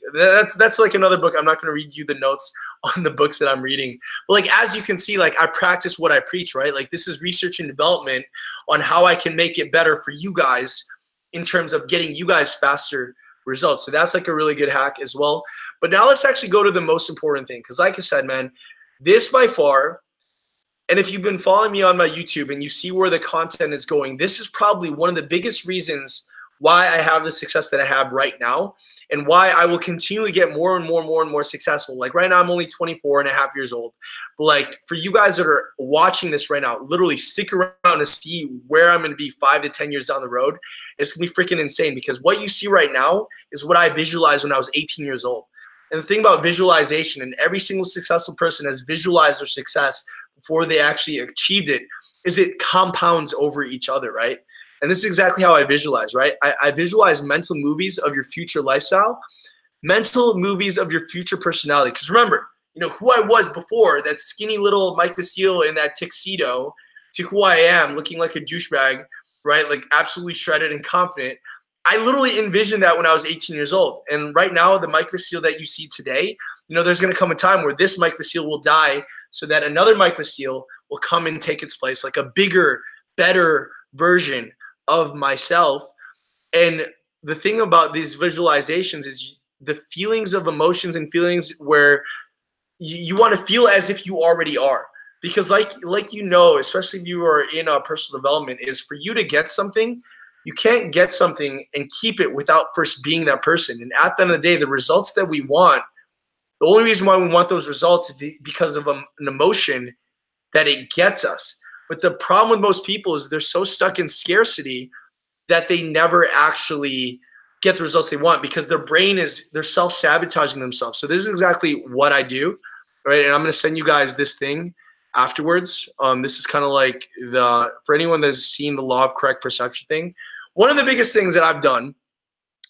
that's like another book. I'm not going to read you the notes on the books that I'm reading. But like, as you can see, like I practice what I preach, right? Like this is research and development on how I can make it better for you guys in terms of getting you guys faster results. So that's like a really good hack as well. But now let's actually go to the most important thing. Because like I said, man, this by far, and if you've been following me on my YouTube and you see where the content is going, this is probably one of the biggest reasons why I have the success that I have right now, and why I will continually get more and more successful. Like right now, I'm only 24 and a half years old. But like for you guys that are watching this right now, literally stick around to see where I'm going to be 5 to 10 years down the road. It's going to be freaking insane, because what you see right now is what I visualized when I was 18 years old. And the thing about visualization, and every single successful person has visualized their success before they actually achieved it, is it compounds over each other, right? And this is exactly how I visualize, right? I visualize mental movies of your future lifestyle, mental movies of your future personality. Because remember, you know, who I was before, that skinny little Mike Vestil in that tuxedo, to who I am, looking like a douchebag, right? Like absolutely shredded and confident. I literally envisioned that when I was 18 years old. And right now, the Mike Vestil that you see today, you know, there's going to come a time where this Mike Vestil will die so that another Mike Vestil will come and take its place, like a bigger, better version of myself. And the thing about these visualizations is the feelings of emotions and feelings where you want to feel as if you already are. Because like you know, especially if you are in personal development, is for you to get something, you can't get something and keep it without first being that person. And at the end of the day, the results that we want, the only reason why we want those results is because of an emotion that it gets us. But the problem with most people is they're so stuck in scarcity that they never actually get the results they want, because their brain they're self-sabotaging themselves. So this is exactly what I do, right? And I'm going to send you guys this thing afterwards. This is kind of like for anyone that's seen the law of correct perception thing. One of the biggest things that I've done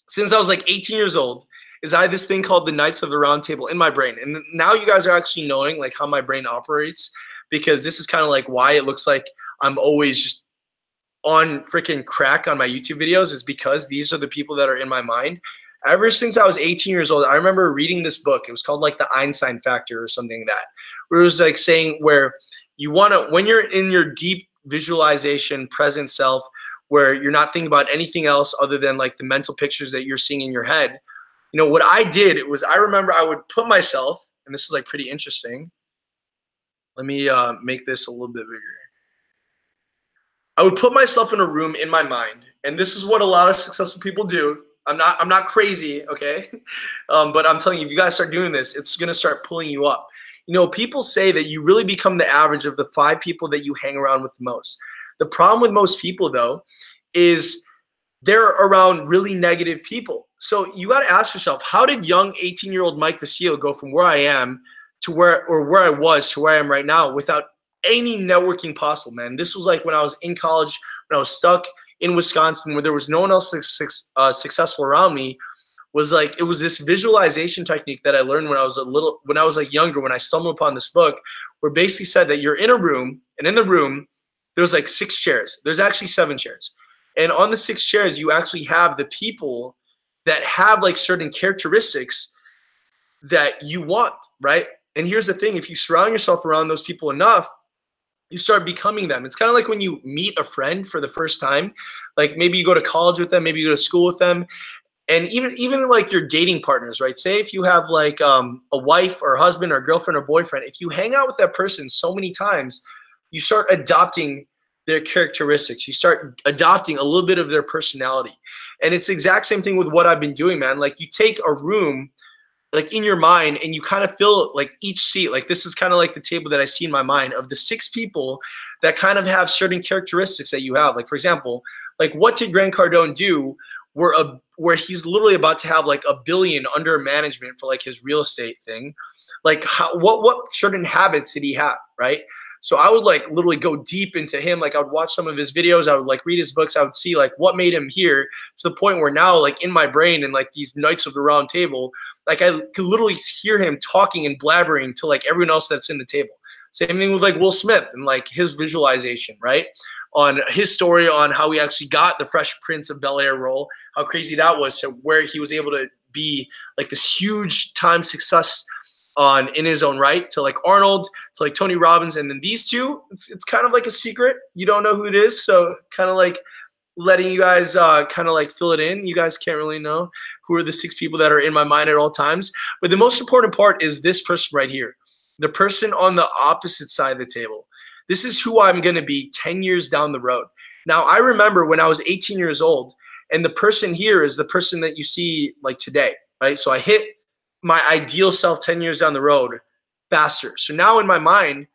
since I was like 18 years old is I had this thing called the Knights of the Round Table in my brain. And now you guys are actually knowing like how my brain operates, because this is kind of like why it looks like I'm always just on freaking crack on my YouTube videos, is because these are the people that are in my mind. Ever since I was 18 years old, I remember reading this book. It was called like the Einstein Factor or something like that, where it was like saying where you want to, when you're in your deep visualization, present self, where you're not thinking about anything else other than like the mental pictures that you're seeing in your head. You know, what I did was I remember I would put myself, and this is like pretty interesting. Let me make this a little bit bigger. I would put myself in a room in my mind, and this is what a lot of successful people do. I'm not crazy, okay? But I'm telling you, if you guys start doing this, it's gonna start pulling you up. You know, people say that you really become the average of the 5 people that you hang around with the most. The problem with most people, though, is they're around really negative people. So you got to ask yourself, how did young 18-year-old Mike Vestil go from where I am to where I was to where I am right now without any networking possible, man? This was like when I was in college, when I was stuck in Wisconsin, where there was no one else successful around me. Was like, it was this visualization technique that I learned when I was like younger, when I stumbled upon this book, where it basically said that you're in a room, and in the room there was like 6 chairs. There's actually 7 chairs. And on the 6 chairs, you actually have the people that have like certain characteristics that you want, right? And here's the thing, if you surround yourself around those people enough, you start becoming them. It's kind of like when you meet a friend for the first time, like maybe you go to college with them, maybe you go to school with them, and even like your dating partners, right? Say if you have like a wife or husband or girlfriend or boyfriend, if you hang out with that person so many times, you start adopting their characteristics. You start adopting a little bit of their personality. And it's the exact same thing with what I've been doing, man. Like you take a room like in your mind and you kind of fill like each seat. Like this is kind of like the table that I see in my mind of the 6 people that kind of have certain characteristics that you have. Like for example, like what did Grant Cardone do where he's literally about to have like $1 billion under management for like his real estate thing? like what certain habits did he have, right? So I would like literally go deep into him. Like I would watch some of his videos. I would like read his books. I would see like what made him here, to the point where now like in my brain and like these Knights of the Round Table, like I could literally hear him talking and blabbering to like everyone else that's in the table. Same thing with like Will Smith and like his visualization, right? On his story on how he actually got the Fresh Prince of Bel-Air role, how crazy that was, to where he was able to be like this huge time success in his own right, to like Arnold, to like Tony Robbins. And then these two, it's kind of like a secret. You don't know who it is. So kind of like letting you guys kind of like fill it in. You guys can't really know who are the 6 people that are in my mind at all times. But the most important part is this person right here, the person on the opposite side of the table. This is who I'm going to be 10 years down the road. Now, I remember when I was 18 years old, and the person here is the person that you see like today, right? So I hit my ideal self 10 years down the road faster. So now in my mind,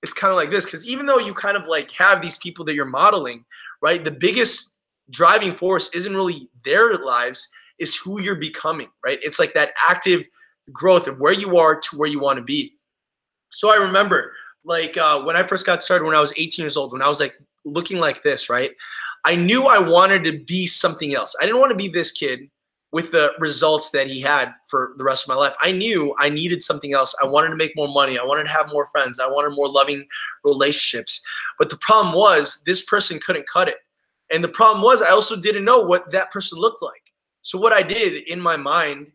it's kind of like this, because even though you kind of like have these people that you're modeling, right? The biggest driving force isn't really their lives, is who you're becoming, right? It's like that active growth of where you are to where you want to be. So I remember like when I first got started when I was 18 years old, when I was like looking like this, right? I knew I wanted to be something else. I didn't want to be this kid with the results that he had for the rest of my life. I knew I needed something else. I wanted to make more money. I wanted to have more friends. I wanted more loving relationships. But the problem was this person couldn't cut it. And the problem was I also didn't know what that person looked like. So what I did in my mind,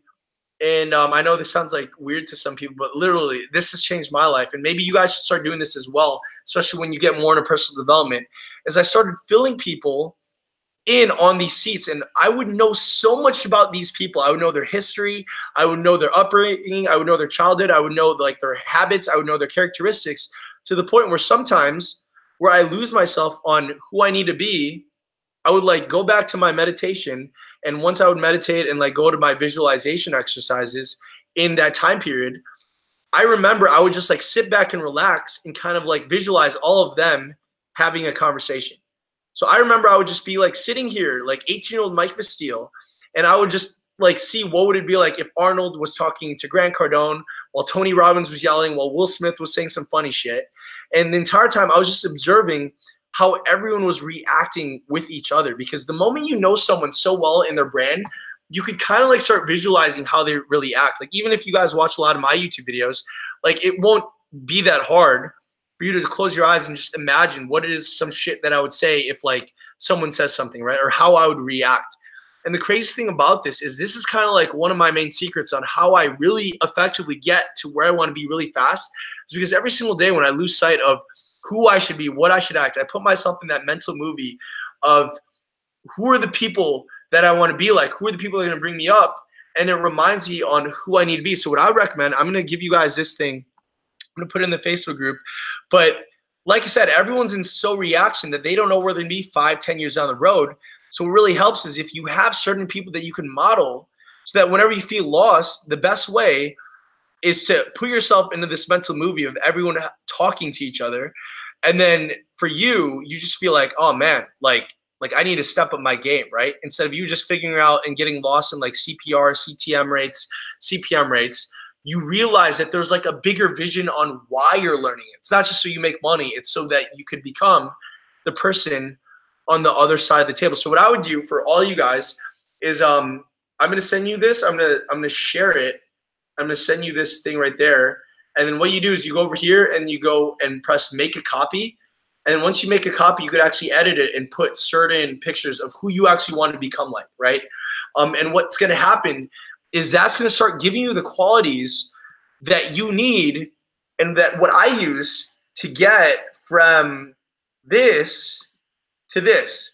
and I know this sounds like weird to some people, but literally this has changed my life. And maybe you guys should start doing this as well, especially when you get more into personal development, is I started filling people in on these seats, and I would know so much about these people. I would know their history. I would know their upbringing. I would know their childhood. I would know like their habits. I would know their characteristics, to the point where sometimes where I lose myself on who I need to be, I would like go back to my meditation. And once I would meditate and like go to my visualization exercises in that time period, I remember I would just like sit back and relax and kind of like visualize all of them having a conversation. So I remember I would just be like sitting here, like 18-year-old Mike Vestil, and I would just like see what would it be like if Arnold was talking to Grant Cardone while Tony Robbins was yelling, while Will Smith was saying some funny shit. And the entire time I was just observing how everyone was reacting with each other, because the moment you know someone so well in their brand, you could kind of like start visualizing how they really act. Like even if you guys watch a lot of my YouTube videos, like it won't be that hard for you to close your eyes and just imagine what it is, some shit that I would say if like someone says something, right? Or how I would react. And the crazy thing about this is kind of like one of my main secrets on how I really effectively get to where I want to be really fast, is because every single day when I lose sight of who I should be, what I should act, I put myself in that mental movie of who are the people that I want to be like, who are the people that are going to bring me up, and it reminds me on who I need to be. So what I recommend, I'm going to give you guys this thing. I'm going to put it in the Facebook group. But like I said, everyone's in so reaction that they don't know where they're going to be 5-10 years down the road. So what really helps is if you have certain people that you can model, so that whenever you feel lost, the best way is to put yourself into this mental movie of everyone talking to each other. And then for you, you just feel like, oh man, like I need to step up my game, right? Instead of you just figuring out and getting lost in like CPR, CTM rates, CPM rates, you realize that there's like a bigger vision on why you're learning it. It's not just so you make money, it's so that you could become the person on the other side of the table. So what I would do for all you guys is I'm gonna send you this, I'm gonna share it. I'm gonna send you this thing right there. And then what you do is you go over here and you go and press make a copy. And once you make a copy, you could actually edit it and put certain pictures of who you actually want to become like, right? And what's gonna happen is that's gonna start giving you the qualities that you need, and that what I use to get from this to this,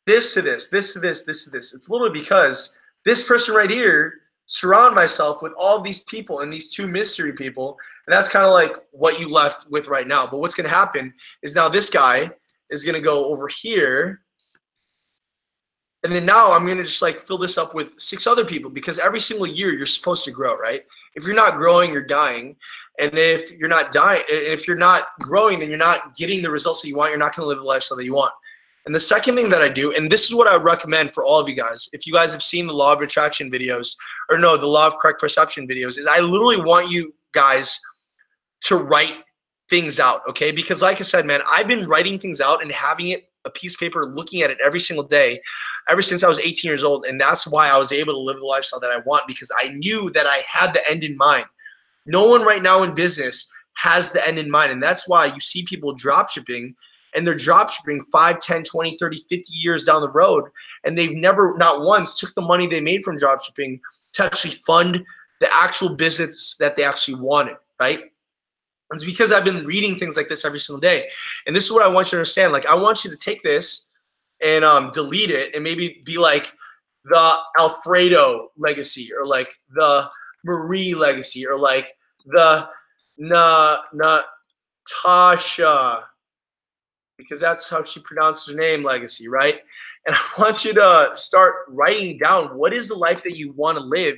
this to this, this to this, this to this. It's literally because this person right here, surround myself with all these people and these 2 mystery people. And that's kind of like what you left with right now. But what's going to happen is now this guy is going to go over here. And then now I'm going to just like fill this up with 6 other people, because every single year you're supposed to grow, right? If you're not growing, you're dying. And if you're not dying, if you're not growing, then you're not getting the results that you want. You're not going to live the lifestyle that you want. And the second thing that I do, and this is what I would recommend for all of you guys, if you guys have seen the law of attraction videos, or no, the law of correct perception videos, is I literally want you guys to write things out, okay? Because like I said, man, I've been writing things out and having it, a piece of paper, looking at it every single day ever since I was 18 years old. And that's why I was able to live the lifestyle that I want, because I knew that I had the end in mind. No one right now in business has the end in mind. And that's why you see people drop shipping, and they're drop shipping 5, 10, 20, 30, 50 years down the road. And they've never, not once, took the money they made from drop shipping to actually fund the actual business that they actually wanted, right? It's because I've been reading things like this every single day. And this is what I want you to understand. Like, I want you to take this and delete it and maybe be like the Alfredo legacy, or like the Marie legacy, or like the Natasha, because that's how she pronounces her name, legacy, right? And I want you to start writing down what is the life that you want to live,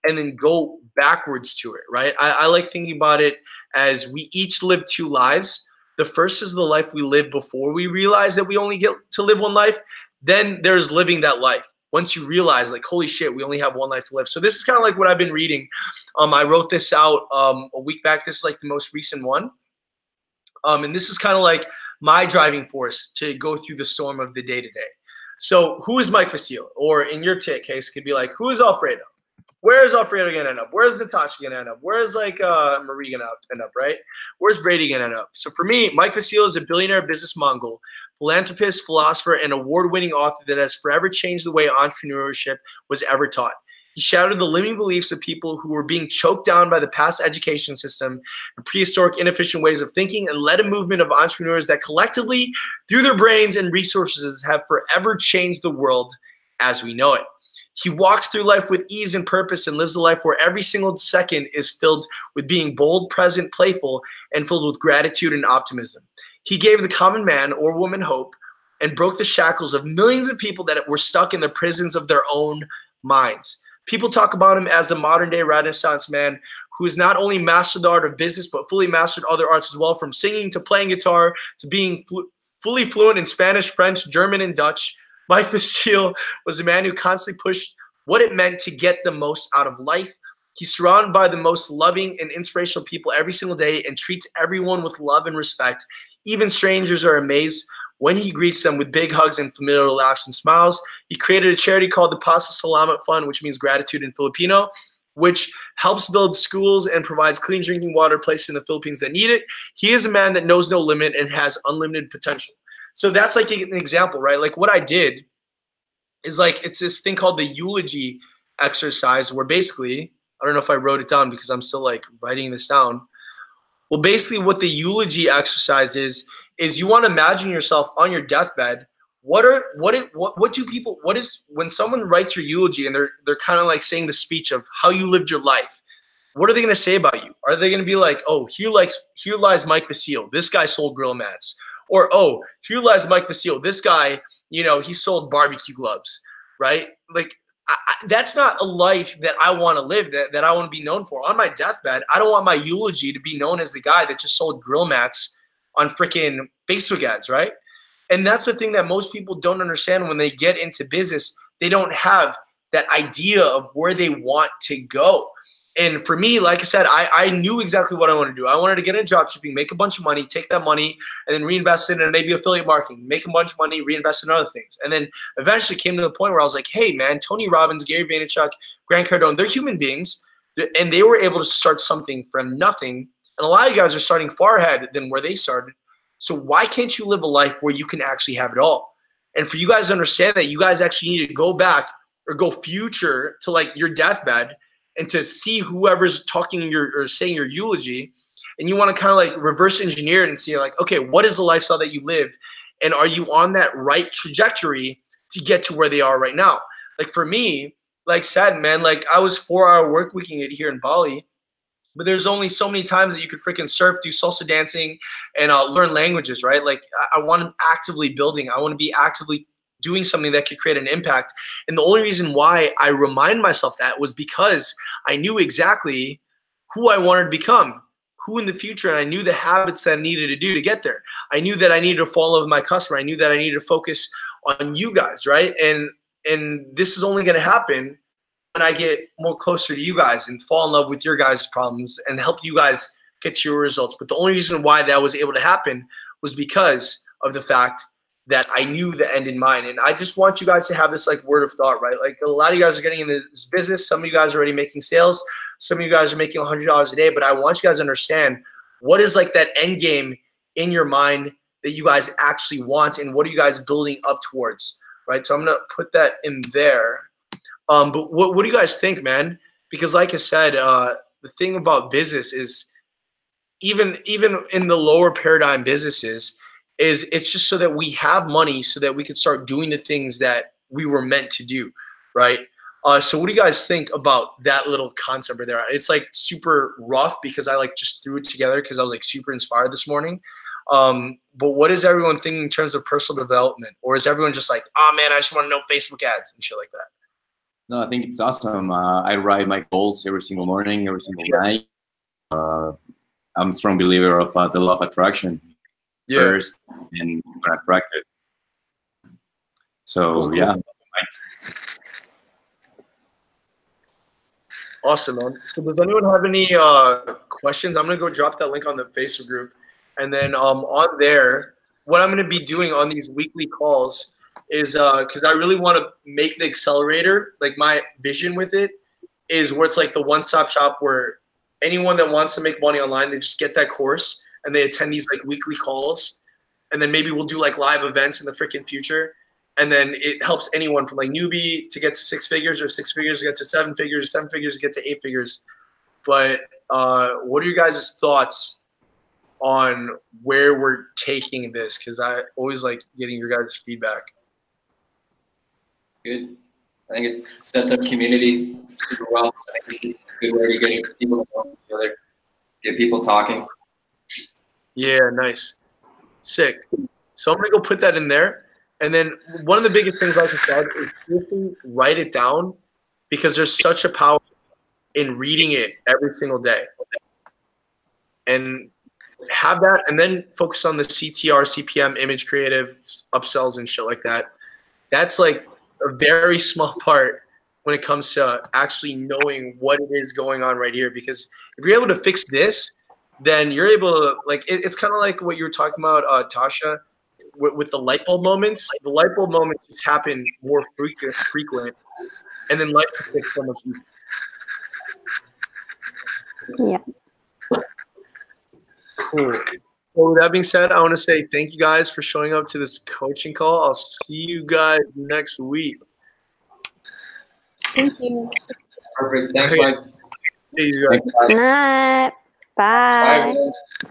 and then go backwards to it, right? I like thinking about it as we each live 2 lives. The first is the life we live before we realize that we only get to live 1 life. Then there's living that life. Once you realize, like, holy shit, we only have 1 life to live. So this is kind of like what I've been reading. I wrote this out a week back. This is like the most recent one. And this is kind of like my driving force to go through the storm of the day-to-day. So who is Mike Vestil? Or in your case, it could be like, who is Alfredo? Where's Alfredo gonna end up? Where's Natasha gonna end up? Where's like Marie gonna end up, right? Where's Brady gonna end up? So for me, Mike Vestil is a billionaire business mogul, philanthropist, philosopher, and award-winning author that has forever changed the way entrepreneurship was ever taught. He shattered the limiting beliefs of people who were being choked down by the past education system and prehistoric, inefficient ways of thinking, and led a movement of entrepreneurs that collectively, through their brains and resources, have forever changed the world as we know it. He walks through life with ease and purpose and lives a life where every single second is filled with being bold, present, playful, and filled with gratitude and optimism. He gave the common man or woman hope and broke the shackles of millions of people that were stuck in the prisons of their own minds. People talk about him as the modern-day Renaissance man who has not only mastered the art of business, but fully mastered other arts as well, from singing to playing guitar to being fully fluent in Spanish, French, German, and Dutch. Mike Vestil was a man who constantly pushed what it meant to get the most out of life. He's surrounded by the most loving and inspirational people every single day and treats everyone with love and respect. Even strangers are amazed when he greets them with big hugs and familiar laughs and smiles. He created a charity called the Pasa Salamat Fund, which means gratitude in Filipino, which helps build schools and provides clean drinking water places in the Philippines that need it. He is a man that knows no limit and has unlimited potential. So that's like an example, right? Like what I did is like, it's this thing called the eulogy exercise where basically, I don't know if I wrote it down because I'm still like writing this down. Well, basically what the eulogy exercise is you want to imagine yourself on your deathbed. What do people, when someone writes your eulogy and they're kind of like saying the speech of how you lived your life, what are they going to say about you? Are they going to be like, oh, here lies Mike Vestil. This guy sold grill mats. Or, oh, here lies Mike Vestil. This guy, you know, he sold barbecue gloves, right? Like, that's not a life that I want to live, that I want to be known for. On my deathbed, I don't want my eulogy to be known as the guy that just sold grill mats on freaking Facebook ads, right? And that's the thing that most people don't understand when they get into business. They don't have that idea of where they want to go. And for me, like I said, I knew exactly what I wanted to do. I wanted to get into dropshipping, make a bunch of money, take that money, and then reinvest it in maybe affiliate marketing, make a bunch of money, reinvest in other things. And then eventually came to the point where I was like, hey, man, Tony Robbins, Gary Vaynerchuk, Grant Cardone, they're human beings, and they were able to start something from nothing. And a lot of you guys are starting far ahead than where they started. So why can't you live a life where you can actually have it all? And for you guys to understand that, you guys actually need to go back or go future to like your deathbed and to see whoever's talking or saying your eulogy, and you want to kind of like reverse engineer it and see like, okay, what is the lifestyle that you live, and are you on that right trajectory to get to where they are right now? Like for me, like said, man, like I was 4-hour work weeking it here in Bali, but there's only so many times that you could freaking surf, do salsa dancing, and learn languages, right? Like I want to actively building. I want to be actively doing something that could create an impact. And the only reason why I remind myself that was because I knew exactly who I wanted to become, who in the future, and I knew the habits that I needed to do to get there. I knew that I needed to follow my customer. I knew that I needed to focus on you guys, right? And this is only going to happen I get more closer to you guys and fall in love with your guys' problems and help you guys get to your results. But the only reason why that was able to happen was because of the fact that I knew the end in mind. And I just want you guys to have this like word of thought, right? Like a lot of you guys are getting into this business. Some of you guys are already making sales. Some of you guys are making $100 a day. But I want you guys to understand what is like that end game in your mind that you guys actually want, and what are you guys building up towards, right? So I'm gonna put that in there. But what do you guys think, man? Because like I said, the thing about business is even in the lower paradigm businesses is it's just so that we have money so that we could start doing the things that we were meant to do, right? So what do you guys think about that little concept right there? It's like super rough because I like just threw it together because I was like super inspired this morning. But what is everyone thinking in terms of personal development? Or is everyone just like, oh man, I just want to know Facebook ads and shit like that? No, I think it's awesome. I write my goals every single morning, every single night. I'm a strong believer of the law of attraction. Yeah. First, and you're attracted. So cool. Yeah. Awesome, man. So does anyone have any questions? I'm gonna go drop that link on the Facebook group, and then on there, what I'm gonna be doing on these weekly calls is because I really want to make the Accelerator, like my vision with it is where it's like the one-stop shop where anyone that wants to make money online, they just get that course and they attend these like weekly calls, and then maybe we'll do like live events in the freaking future. And then it helps anyone from like newbie to get to 6 figures, or 6 figures to get to 7 figures, 7 figures to get to 8 figures. But what are your guys' thoughts on where we're taking this? Because I always like getting your guys' feedback. Good. I think it sets up community super well. I think it's a good way to get people to know each other, get people talking. Yeah, nice. Sick. So I'm going to go put that in there. And then one of the biggest things, like I said, is seriously write it down, because there's such a power in reading it every single day. And have that, and then focus on the CTR, CPM, image creative, upsells, and shit like that. That's like a very small part when it comes to actually knowing what it is going on right here. Because if you're able to fix this, then you're able to, like, it's kind of like what you were talking about, Tasha, with the light bulb moments. The light bulb moments just happen more frequent, and then life just gets so much easier. Yeah. Cool. Well, with that being said, I want to say thank you guys for showing up to this coaching call. I'll see you guys next week. Thank you. Perfect. Thanks, Mike. See you guys. Good night. Bye. Bye.